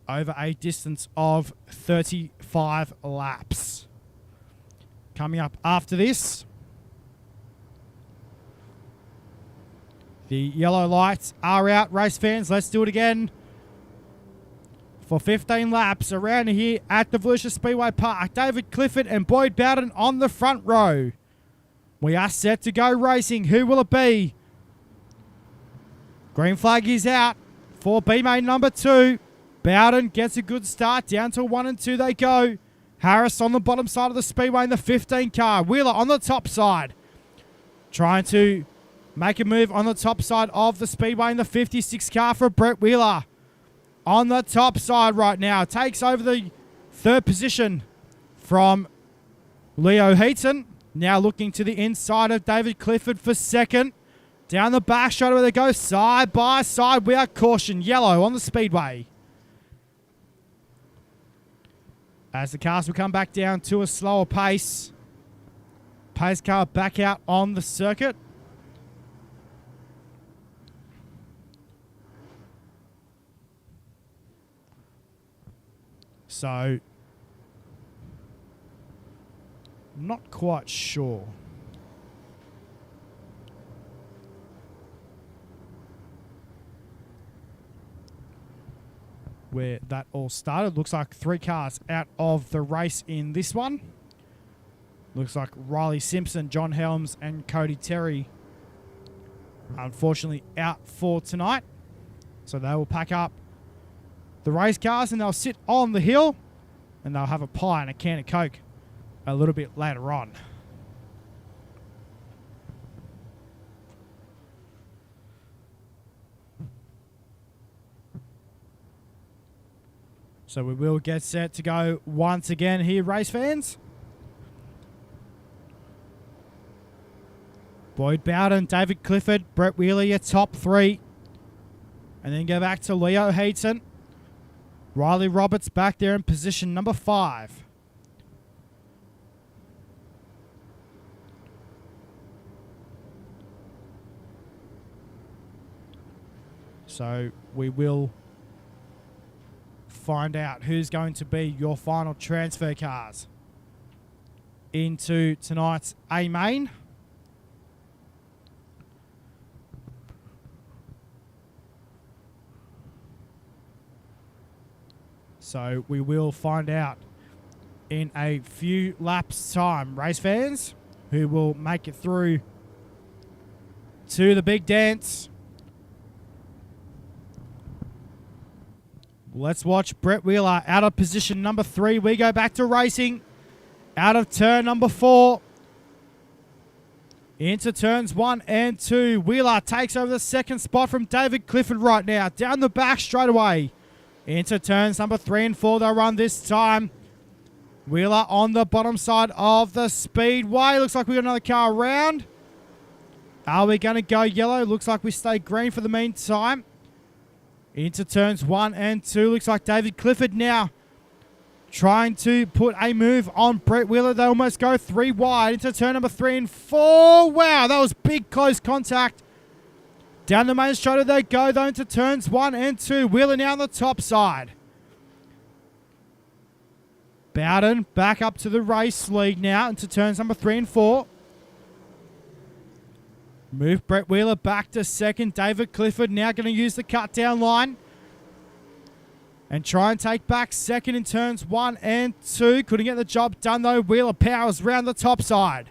over a distance of 35 laps. Coming up after this, the yellow lights are out. Race fans, let's do it again for 15 laps around here at the Volusia Speedway Park. David Clifford and Boyd Bowden on the front row. We are set to go racing. Who will it be? Green flag is out for B main number 2. Bowden gets a good start. Down to 1 and 2 they go. Harris on the bottom side of the speedway in the 15 car. Wheeler on the top side, trying to make a move on the top side of the speedway in the 56 car for Brett Wheeler. On the top side right now. Takes over the 3rd position from Leo Heaton. Now looking to the inside of David Clifford for 2nd. Down the back straight where they go side by side without caution. Yellow on the speedway. As the cars will come back down to a slower pace. Pace car back out on the circuit. So, not quite sure where that all started. Looks like 3 cars out of the race in this one. Looks like Riley Simpson, John Helms and Cody Terry unfortunately out for tonight. So they will pack up the race cars and they'll sit on the hill and they'll have a pie and a can of Coke a little bit later on. So we will get set to go once again here, race fans. Boyd Bowden, David Clifford, Brett Wheeler, your top 3. And then go back to Leo Heaton. Riley Roberts back there in position number 5. So we will find out who's going to be your final transfer cars into tonight's A main. So we will find out in a few laps time, race fans, who will make it through to the big dance. Let's watch Brett Wheeler out of position number 3. We go back to racing. Out of turn number 4. Into turns 1 and 2. Wheeler takes over the 2nd spot from David Clifford right now. Down the back straight away. Into turns number 3 and 4. They'll run this time. Wheeler on the bottom side of the speedway. Looks like we got another car around. Are we going to go yellow? Looks like we stay green for the meantime. Into turns 1 and 2. Looks like David Clifford now trying to put a move on Brett Wheeler. They almost go 3 wide into turn number 3 and 4. Wow, that was big close contact. Down the main straight they go though into turns 1 and 2. Wheeler now on the top side. Bowden back up to the race lead now into turns number 3 and 4. Move Brett Wheeler back to 2nd. David Clifford now going to use the cut down line. and try and take back second in turns 1 and 2. Couldn't get the job done though. Wheeler powers round the top side.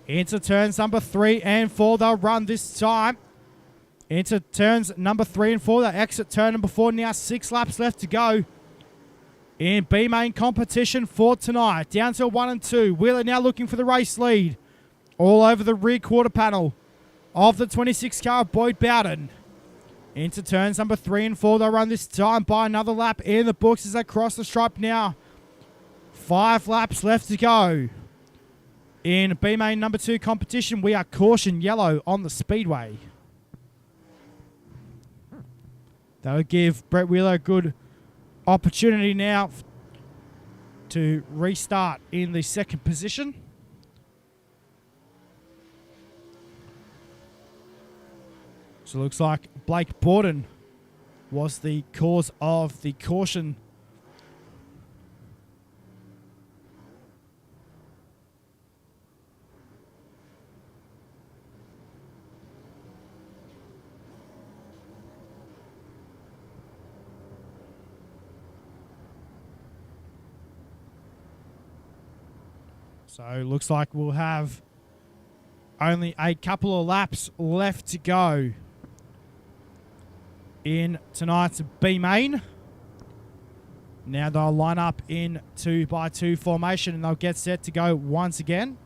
Into turns number 3 and 4. They'll run this time. Into turns number 3 and 4. They exit turn number 4. Now 6 laps left to go in B main competition for tonight. Down to 1 and 2. Wheeler now looking for the race lead. All over the rear quarter panel of the 26 car of Boyd Bowden. Into turns number 3 and 4. They'll run this time by another lap in the books as they cross the stripe now. 5 laps left to go. In B main number 2 competition, we are caution yellow on the speedway. That would give Brett Wheeler a good opportunity now to restart in the second position. So it looks like Blake Borden was the cause of the caution. So it looks like we'll have only a couple of laps left to go in tonight's B main. Now they'll line up in 2x2 formation and they'll get set to go once again.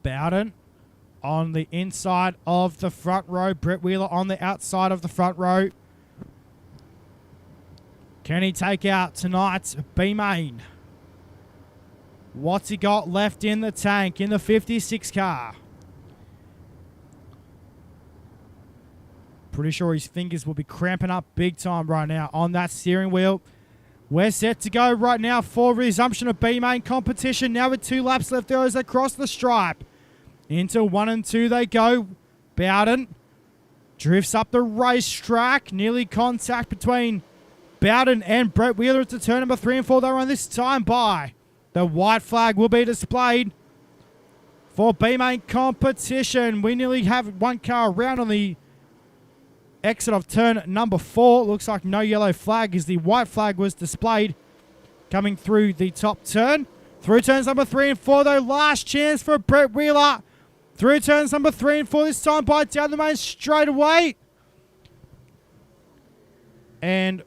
Bowden on the inside of the front row. Brett Wheeler on the outside of the front row. Can he take out tonight's B main? What's he got left in the tank in the 56 car? Pretty sure his fingers will be cramping up big time right now on that steering wheel. We're set to go right now for resumption of B main competition. Now with 2 laps left there as they cross the stripe. Into 1 and 2 they go. Bowden drifts up the racetrack. Nearly contact between Bowden and Brett Wheeler at the turn number 3 and 4. They run this time by. The white flag will be displayed for B main competition. We nearly have 1 car around on the exit of turn number 4. Looks like no yellow flag as the white flag was displayed coming through the top turn. Through turns number 3 and 4 though. Last chance for Brett Wheeler. Through turns number 3 and 4 this time by down the main straight away. And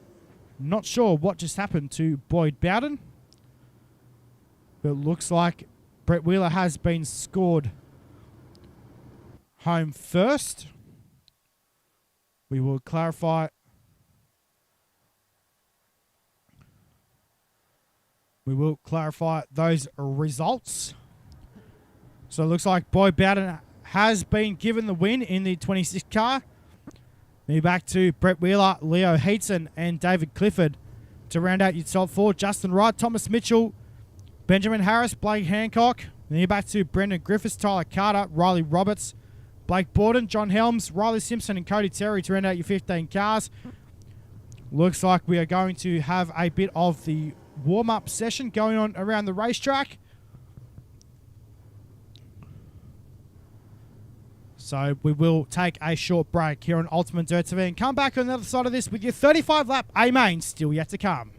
not sure what just happened to Boyd Bowden. But it looks like Brett Wheeler has been scored home first. We will clarify. We will clarify those results. So it looks like Boyd Bowden has been given the win in the 26 car. Maybe back to Brett Wheeler, Leo Heatson, and David Clifford to round out your top 4. Justin Wright, Thomas Mitchell, Benjamin Harris, Blake Hancock. Then you're back to Brendan Griffiths, Tyler Carter, Riley Roberts, Blake Borden, John Helms, Riley Simpson, and Cody Terry to round out your 15 cars. Looks like we are going to have a bit of the warm-up session going on around the racetrack. So we will take a short break here on UltimateDirtTV and come back on the other side of this with your 35-lap A-main still yet to come.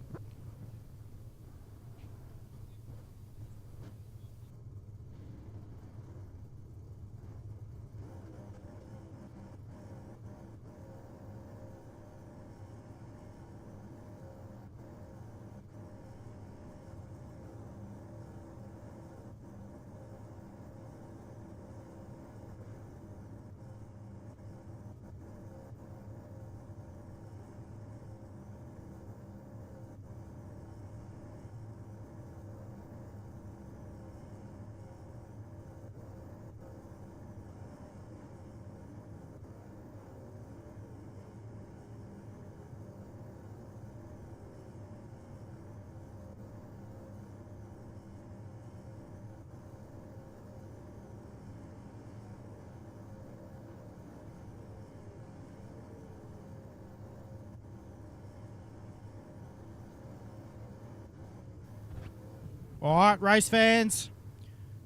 All right, race fans,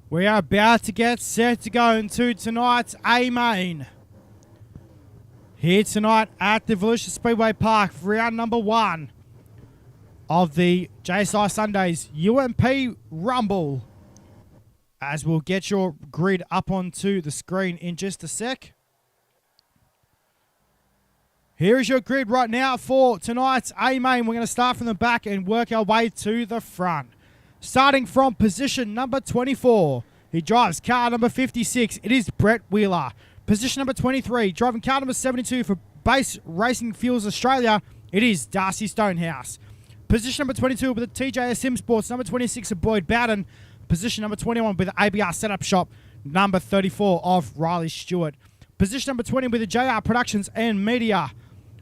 We are about to get set to go into tonight's A-Main. Here tonight at the Volusia Speedway Park for round number 1 of the JSI Sundays UMP Rumble. As we'll get your grid up onto the screen in just a sec. Here is your grid right now for tonight's A-Main. We're going to start from the back and work our way to the front. Starting from position number 24, he drives car number 56. It is Brett Wheeler. Position number 23, driving car number 72 for Base Racing Fuels Australia. It is Darcy Stonehouse. Position number 22 with the TJS Sim Sports. Number 26 of Boyd Bowden. Position number 21 with the ABR Setup Shop. Number 34 of Riley Stewart. Position number 20 with the JR Productions and Media.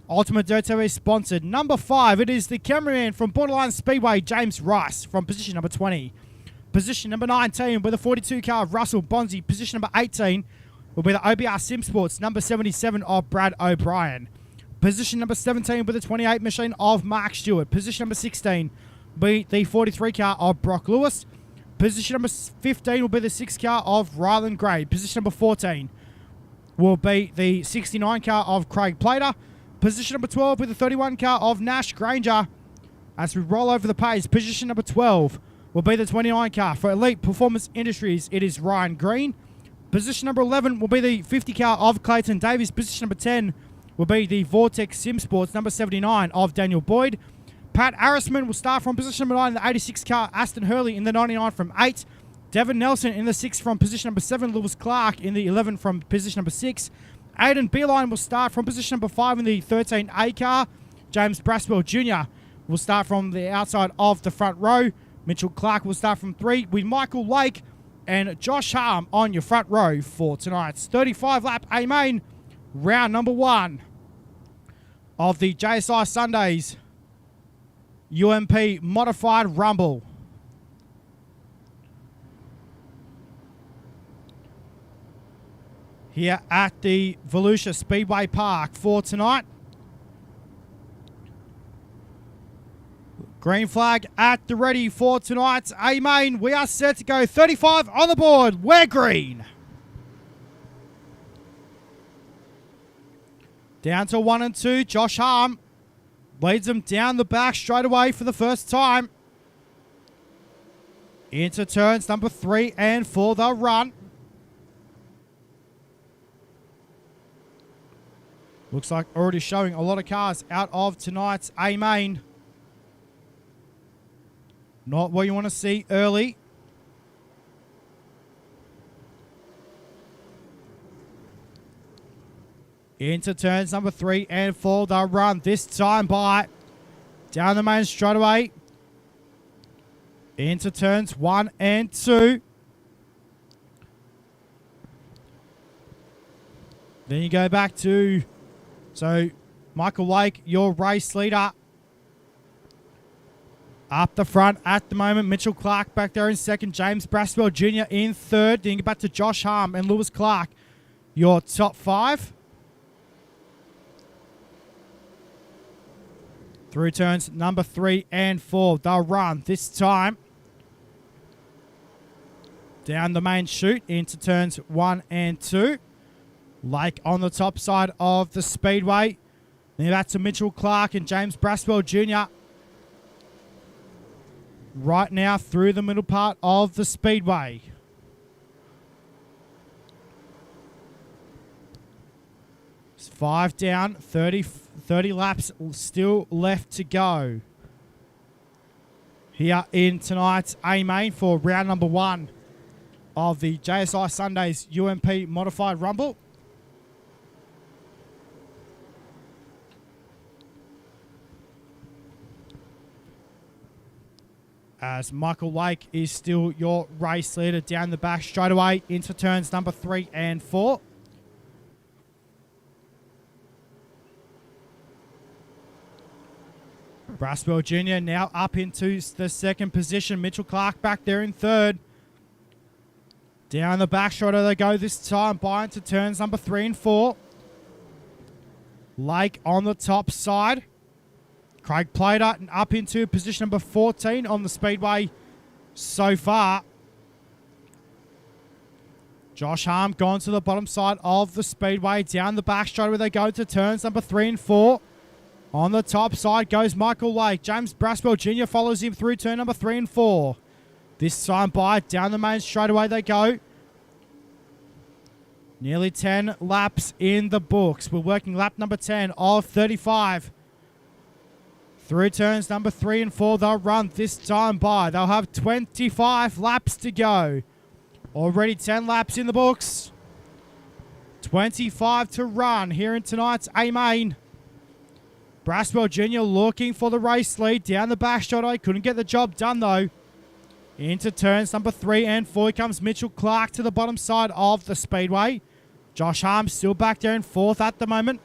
UltimateDirtTV sponsored. Number 5, it is the cameraman from Borderline Speedway, James Rice, from position number 20. Position number 19 with a 42 car of Russell Bonzi. Position number 18 will be the OBR Sim Sports, number 77 of Brad O'Brien. Position number 17 with the 28 machine of Mark Stewart. Position number 16 will be the 43 car of Brock Lewis. Position number 15 will be the 6 car of Rylan Gray. Position number 14 will be the 69 car of Craig Plater. Position number 12 with the 31 car of Nash Granger. As we roll over the page, position number 12 will be the 29 car for Elite Performance Industries. It is Ryan Green. Position number 11 will be the 50 car of Clayton Davies. Position number 10 will be the Vortex Sim Sports, number 79 of Daniel Boyd. Pat Arisman will start from position number 9 in the 86 car. Aston Hurley in the 99 from 8. Devon Nelson in the 6 from position number 7. Lewis Clark in the 11 from position number 6. Aidan Beeline will start from position number 5 in the 13A car. James Braswell Jr. will start from the outside of the front row. Mitchell Clark will start from 3 with Michael Lake and Josh Harm on your front row for tonight's 35-lap A-Main, round number 1 of the JSI Sundays UMP Modified Rumble. Here at the Volusia Speedway Park for tonight. Green flag at the ready for tonight's A-Main. We are set to go. 35 on the board. We're green. Down to 1 and 2. Josh Harm leads them down the back straight away for the first time. Into turns number 3 and 4, the run. Looks like already showing a lot of cars out of tonight's A-Main. Not what you want to see early. Into turns number 3 and 4, the run. This time by down the main straightaway. Into turns 1 and 2. Then you go back to... So, Michael Lake, your race leader. Up the front at the moment. Mitchell Clark back there in second. James Braswell Jr. in third. Then you get back to Josh Harm and Lewis Clark, your top 5. Through turns number 3 and 4. They'll run this time. Down the main chute into turns 1 and 2. Lake on the top side of the speedway. Then that's to Mitchell Clark and James Braswell Jr. right now through the middle part of the speedway. It's 5 down, 30 laps still left to go. Here in tonight's A-Main for round number 1 of the JSI Sundays UMP Modified Rumble. As Michael Lake is still your race leader down the back straight away into turns number 3 and 4. Braswell Jr. now up into the second position. Mitchell Clark back there in third. Down the back straight they go this time by into turns number 3 and 4. Lake on the top side. Craig Plater up into position number 14 on the speedway so far. Josh Harm gone to the bottom side of the speedway. Down the back straight where they go to turns number 3 and 4. On the top side goes Michael Lake. James Braswell Jr. follows him through turn number 3 and 4. This time by down the main straightaway they go. Nearly 10 laps in the books. We're working lap number 10 of 35. Through turns number 3 and 4 they'll run this time by. They'll have 25 laps to go. Already 10 laps in the books. 25 to run here in tonight's A-Main. Braswell Jr. looking for the race lead down the back straightaway. Couldn't get the job done though. Into turns number 3 and 4 comes Mitchell Clark to the bottom side of the speedway. Josh Harm still back there in 4th at the moment.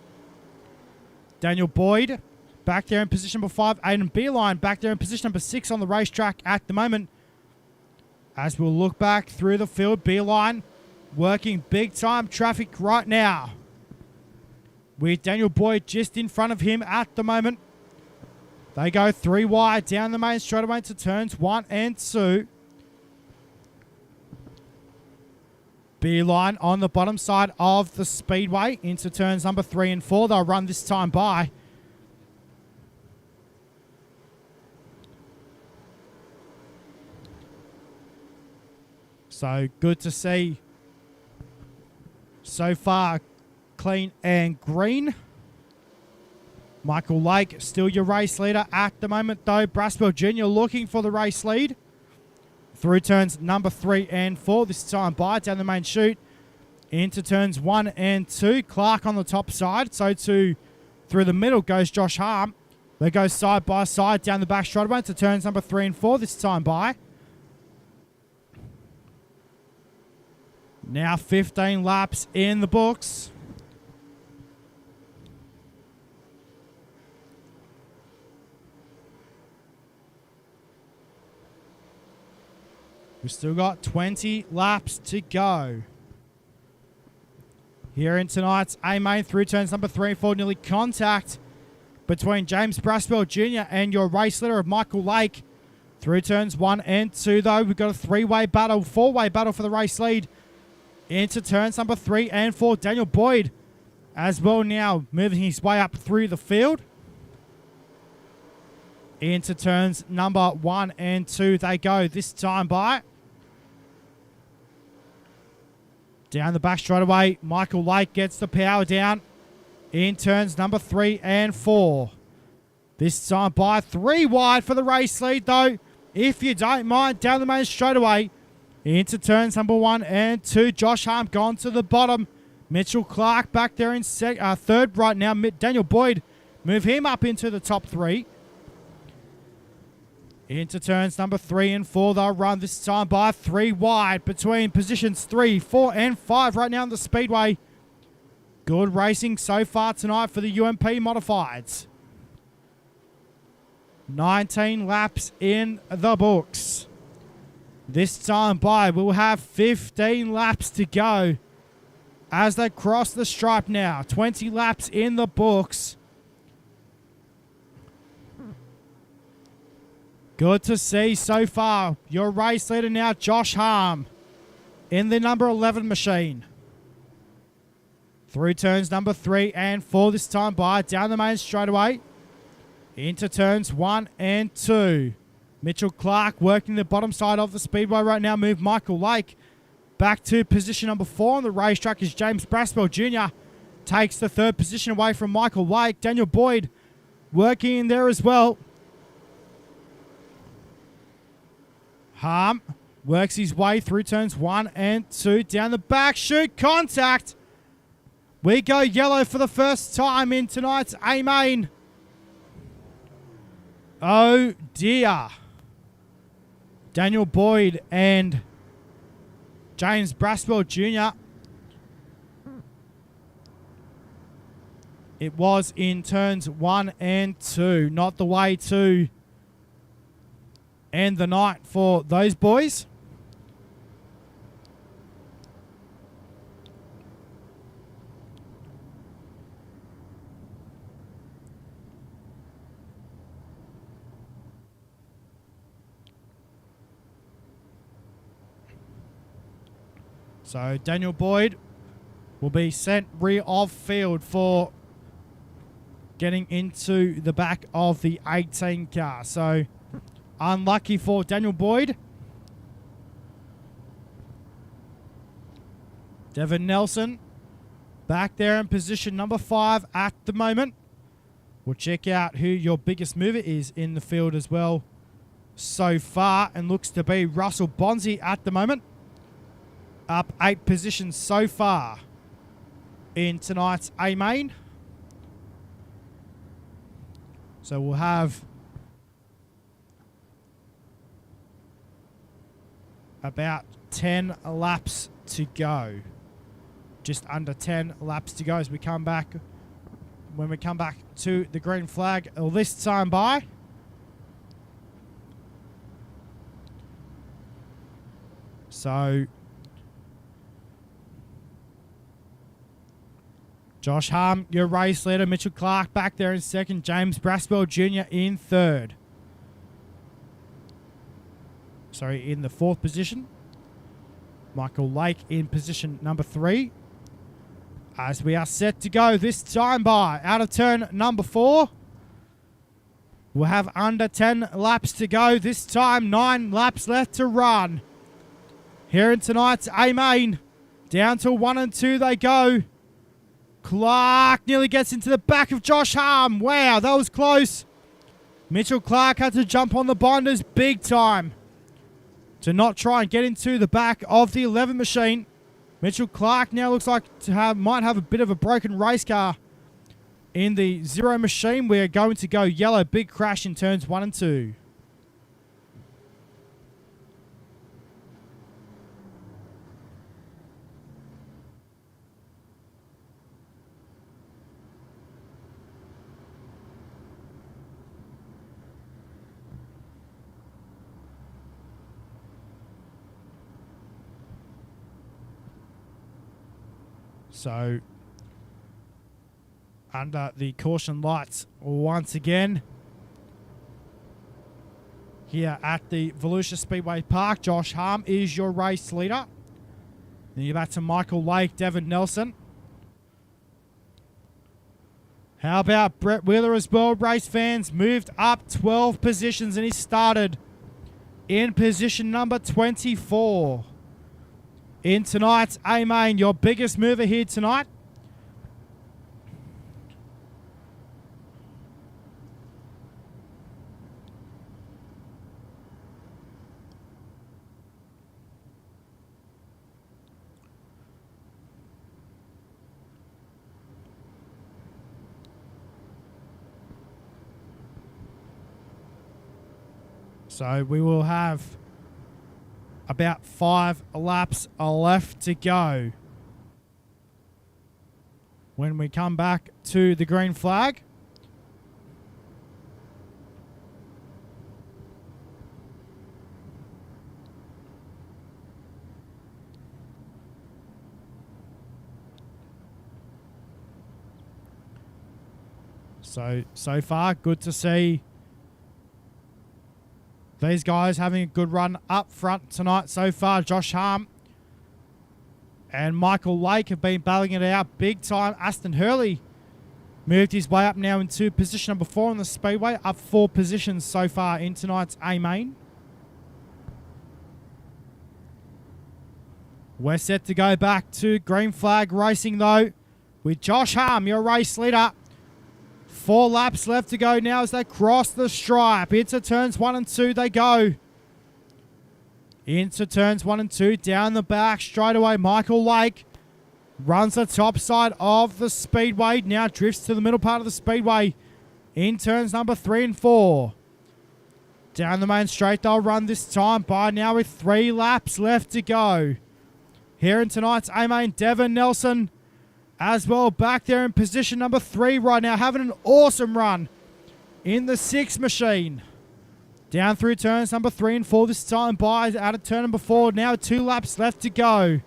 Daniel Boyd back there in position number 5. Aiden Beeline back there in position number 6 on the racetrack at the moment. As we'll look back through the field, Beeline working big time traffic right now. With Daniel Boyd just in front of him at the moment. They go 3 wide down the main straightaway to turns 1 and 2. Beeline on the bottom side of the speedway into turns number 3 and 4. They'll run this time by. So good to see so far, clean and green. Michael Lake still your race leader at the moment though. Braswell Jr. looking for the race lead. Through turns number 3 and 4. This time by down the main chute. Into turns 1 and 2. Clark on the top side. So too through the middle goes Josh Harm. They go side by side down the back straightaway to turns number 3 and 4. This time by. Now 15 laps in the books. We've still got 20 laps to go. Here in tonight's A-Main through turns number 3 and 4. Nearly contact between James Braswell Jr. and your race leader of Michael Lake. Through turns 1 and 2 though. We've got a 3-way battle, 4-way battle for the race lead. Into turns number 3 and 4. Daniel Boyd as well now moving his way up through the field. Into turns number 1 and 2 they go this time by. Down the back straightaway, Michael Lake gets the power down in turns number 3 and 4. This time by 3 wide for the race lead though. If you don't mind, down the main straightaway. Into turns number 1 and 2. Josh Harm gone to the bottom. Mitchell Clark back there in 3rd right now. Daniel Boyd move him up into the top 3. Into turns number 3 and 4. They'll run this time by 3 wide between positions 3, 4 and 5 right now in the speedway. Good racing so far tonight for the UMP Modifieds. 19 laps in the books. This time by we'll have 15 laps to go as they cross the stripe now. 20 laps in the books. Good to see so far. Your race leader now, Josh Harm, in the number 11 machine. Through turns number 3 and 4 this time by. Down the main straightaway. Into turns 1 and 2. Mitchell Clark working the bottom side of the speedway right now. Move Michael Lake back to position number 4 on the racetrack as James Braswell Jr. takes the 3rd position away from Michael Lake. Daniel Boyd working in there as well. Harm works his way through turns 1 and 2. Down the back chute, contact. We go yellow for the first time in tonight's A-Main. Oh dear. Daniel Boyd and James Braswell Jr. It was in turns 1 and 2. Not the way to end the night for those boys. So Daniel Boyd will be sent rear of field for getting into the back of the 18 car. So unlucky for Daniel Boyd. Devin Nelson back there in position number 5 at the moment. We'll check out who your biggest mover is in the field as well so far, and looks to be Russell Bonzi at the moment. Up 8 positions so far in tonight's A main. So we'll have about 10 laps to go. Just under 10 laps to go as we come back. When we come back to the green flag, this time by. So Josh Harm, your race leader. Mitchell Clark back there in second. James Braswell Jr. in third. Sorry, in the 4th position. Michael Lake in position number 3. As we are set to go this time by out of turn number 4. We'll have under 10 laps to go. This time 9 laps left to run. Here in tonight's A main. Down to 1 and 2 they go. Clark nearly gets into the back of Josh Harm. Wow, that was close. Mitchell Clark had to jump on the binders big time to not try and get into the back of the 11 machine. Mitchell Clark now looks like might have a bit of a broken race car in the 0 machine. We're going to go yellow. Big crash in turns 1 and 2. So, under the caution lights once again. Here at the Volusia Speedway Park, Josh Harm is your race leader. Then you're back to Michael Lake, Devin Nelson. How about Brett Wheeler as well, race fans? Moved up 12 positions and he started in position number 24. In tonight's A main, your biggest mover here tonight. So we will have about 5 laps left to go when we come back to the green flag. So far, good to see these guys having a good run up front tonight so far. Josh Harm and Michael Lake have been battling it out big time. Aston Hurley moved his way up now into position number 4 on the Speedway, up 4 positions so far in tonight's A main. We're set to go back to green flag racing though, with Josh Harm, your race leader. 4 laps left to go now as they cross the stripe. Into turns 1 and 2 they go. Into turns 1 and 2. Down the back straight away. Michael Lake runs the top side of the Speedway. Now drifts to the middle part of the Speedway. In turns number 3 and 4. Down the main straight they'll run this time by now with 3 laps left to go. Here in tonight's A main, Devin Nelson as well, back there in position number 3 right now, having an awesome run in the 6 machine. Down through turns number 3 and 4 this time by out of turn number 4. Now 2 laps left to go.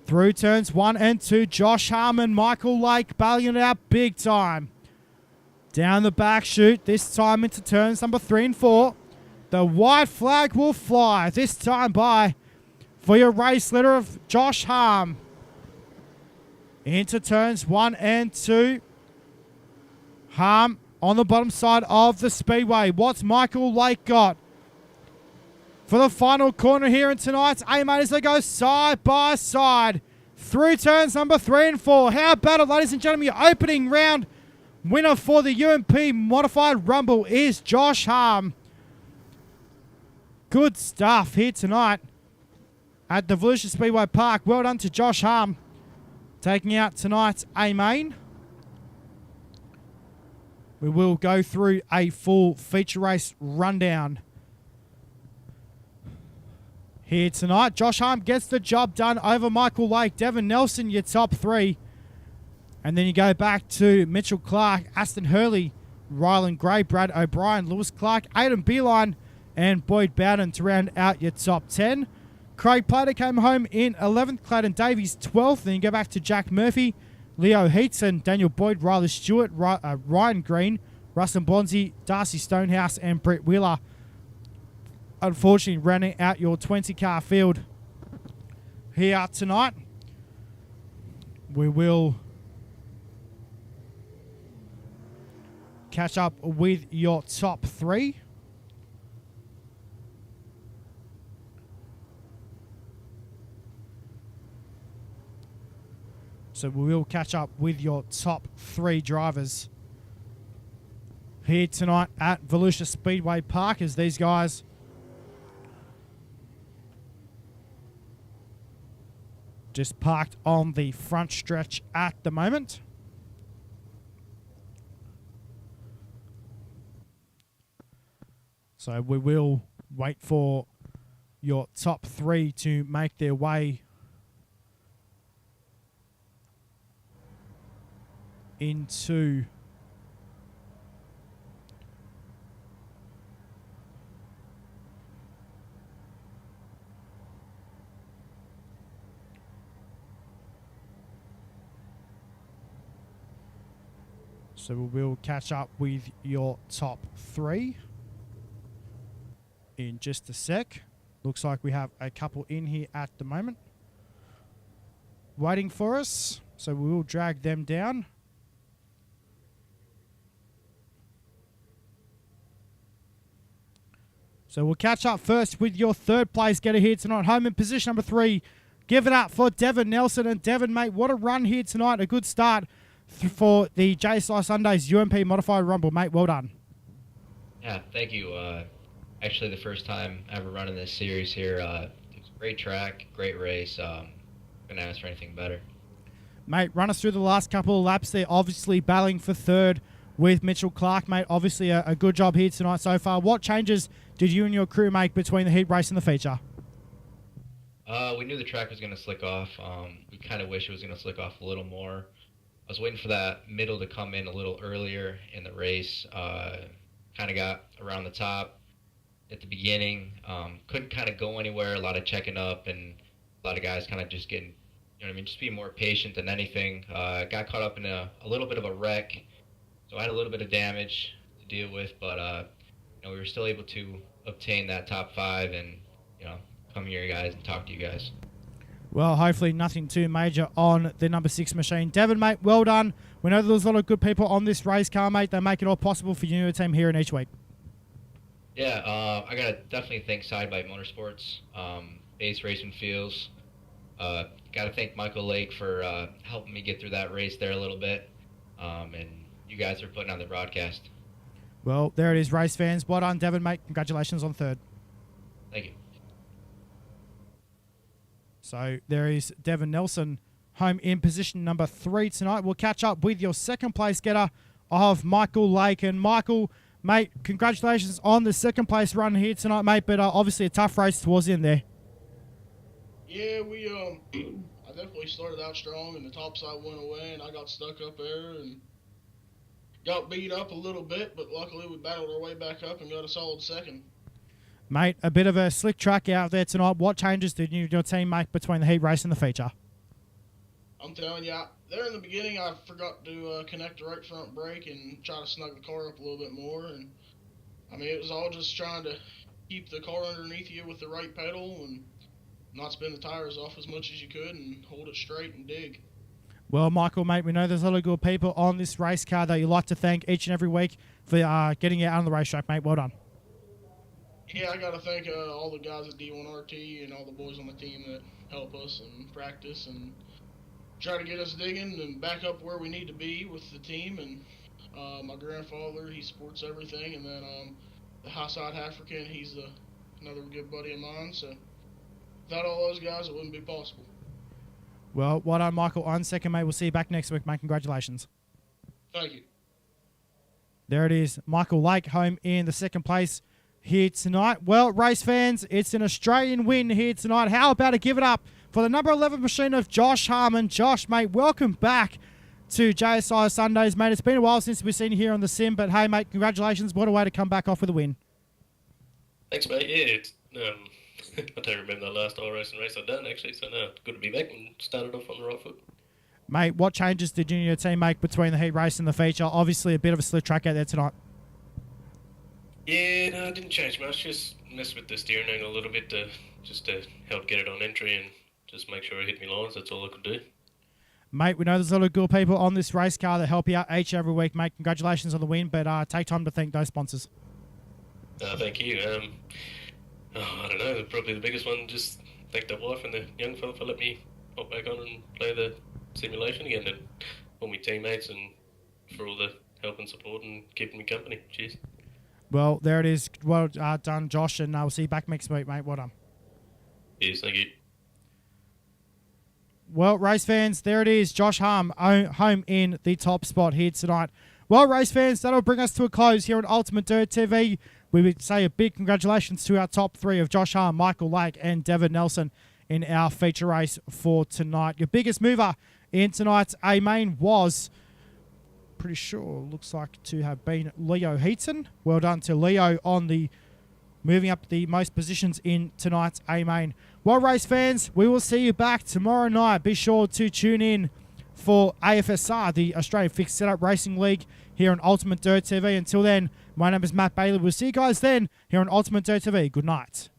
Through turns 1 and 2, Josh Harmon, Michael Lake battling it out big time. Down the back chute, this time into turns number 3 and 4. The white flag will fly, this time by for your race leader of Josh Harm. Into turns 1 and 2. Harm on the bottom side of the speedway. What's Michael Lake got for the final corner here in tonight's A-Main as they go side by side through turns number 3 and 4. How about it, ladies and gentlemen? Your opening round winner for the UMP Modified Rumble is Josh Harm. Good stuff here tonight at the Volusia Speedway Park. Well done to Josh Harm, taking out tonight's A-Main. We will go through a full feature race rundown here tonight. Josh Harm gets the job done over Michael Lake. Devon Nelson, your top 3. And then you go back to Mitchell Clark, Aston Hurley, Ryland Gray, Brad O'Brien, Lewis Clark, Aidan Beeline, and Boyd Bowden to round out your top 10. Craig Plater came home in 11th, Clayton Davies 12th. Then you go back to Jack Murphy, Leo Heatson, Daniel Boyd, Riley Stewart, Ryan Green, Rustin Bonzi, Darcy Stonehouse, and Brett Wheeler. Unfortunately, rounding out your 20-car field here tonight. We will catch up with your top 3. So we will catch up with your top 3 drivers here tonight at Volusia Speedway Park as these guys just parked on the front stretch at the moment. So we will wait for your top 3 to make their way into so we will catch up with your top 3 in just a sec. Looks like we have a couple in here at the moment waiting for us, so we will drag them down. So we'll catch up first with your 3rd place getter here tonight. Home in position number 3. Give it up for Devon Nelson. And Devon, mate, what a run here tonight. A good start for the JSI Sundays UMP Modified Rumble. Mate, well done. Yeah, thank you. Actually, the first time ever running this series here. It was a great track, great race. Couldn't ask for anything better. Mate, run us through the last couple of laps there. Obviously battling for 3rd with Mitchell Clark, mate. Obviously a good job here tonight so far. What changes did you and your crew make between the heat race and the feature? We knew the track was going to slick off. We kind of wish it was going to slick off a little more. I was waiting for that middle to come in a little earlier in the race. Kind of got around the top at the beginning. Couldn't kind of go anywhere. A lot of checking up and a lot of guys kind of just getting, you know what I mean, just being more patient than anything. Got caught up in a little bit of a wreck. So I had a little bit of damage to deal with, but you know, we were still able to obtain that top 5 and, you know, come here, guys, and talk to you guys. Well, hopefully nothing too major on the number 6 machine. Devon, mate, well done. We know there's a lot of good people on this race car, mate. They make it all possible for you and your team here in each week. Yeah, I got to definitely thank Side Bite Motorsports, Base Racing Fields. Got to thank Michael Lake for helping me get through that race there a little bit. And you guys are putting on the broadcast. Well, there it is, race fans. Well done, Devon, mate. Congratulations on 3rd. Thank you. So there is Devon Nelson home in position number 3 tonight. We'll catch up with your 2nd place getter of Michael Lake. And Michael, mate, congratulations on the 2nd place run here tonight, mate. But obviously a tough race towards the end there. Yeah, we I definitely started out strong, and the top side went away, and I got stuck up there and got beat up a little bit, but luckily we battled our way back up and got a solid 2nd. Mate, a bit of a slick track out there tonight. What changes did you and your team make between the heat race and the feature? I'm telling you, there in the beginning I forgot to connect the right front brake and try to snug the car up a little bit more, and I mean, it was all just trying to keep the car underneath you with the right pedal, and not spin the tires off as much as you could and hold it straight and dig. Well, Michael, mate, we know there's a lot of good people on this race car that you like to thank each and every week for getting you out on the racetrack, mate. Well done. Yeah, I got to thank all the guys at D1RT and all the boys on the team that help us and practice and try to get us digging and back up where we need to be with the team. And my grandfather, he supports everything. And then the High-Side African, he's another good buddy of mine. So without all those guys, it wouldn't be possible. Well, well done, Michael. On second, mate. We'll see you back next week, mate. Congratulations. Thank you. There it is. Michael Lake home in the second place here tonight. Well, race fans, it's an Australian win here tonight. How about to give it up for the number 11 machine of Josh Harmon. Josh, mate, welcome back to JSI Sundays, mate. It's been a while since we've seen you here on the sim, but hey, mate, congratulations. What a way to come back off with a win. Thanks, mate. Yeah, it's, I don't remember the last iRacing race I've done, actually, so no, good to be back and started off on the right foot. Mate, what changes did you and your team make between the heat race and the feature? Obviously, a bit of a slip track out there tonight. Yeah, no, it didn't change much. Just messed with the steering angle a little bit to help get it on entry and just make sure it hit me lines. That's all I could do. Mate, we know there's a lot of good people on this race car that help you out each and every week, mate. Congratulations on the win, but take time to thank those sponsors. Thank you. I don't know, probably the biggest one, just thank the wife and the young fella for letting me hop back on and play the simulation again, and all my teammates and for all the help and support and keeping me company. Cheers. Well, there it is. Well done, Josh, and we'll see you back next week, mate. Well done. Yes, thank you. Well, race fans, there it is. Josh Harm home in the top spot here tonight. Well, race fans, that'll bring us to a close here on UltimateDirtTV. We would say a big congratulations to our top three of Josh Harm, Michael Lake, and Devin Nelson in our feature race for tonight. Your biggest mover in tonight's A main was, pretty sure, looks like to have been Leo Heaton. Well done to Leo on the moving up the most positions in tonight's A main. Well, race fans, we will see you back tomorrow night. Be sure to tune in for AFSR, the Australian Fixed Setup Racing League, here on UltimateDirtTV. Until then, my name is Matt Bailey. We'll see you guys then here on UltimateDirtTV. Good night.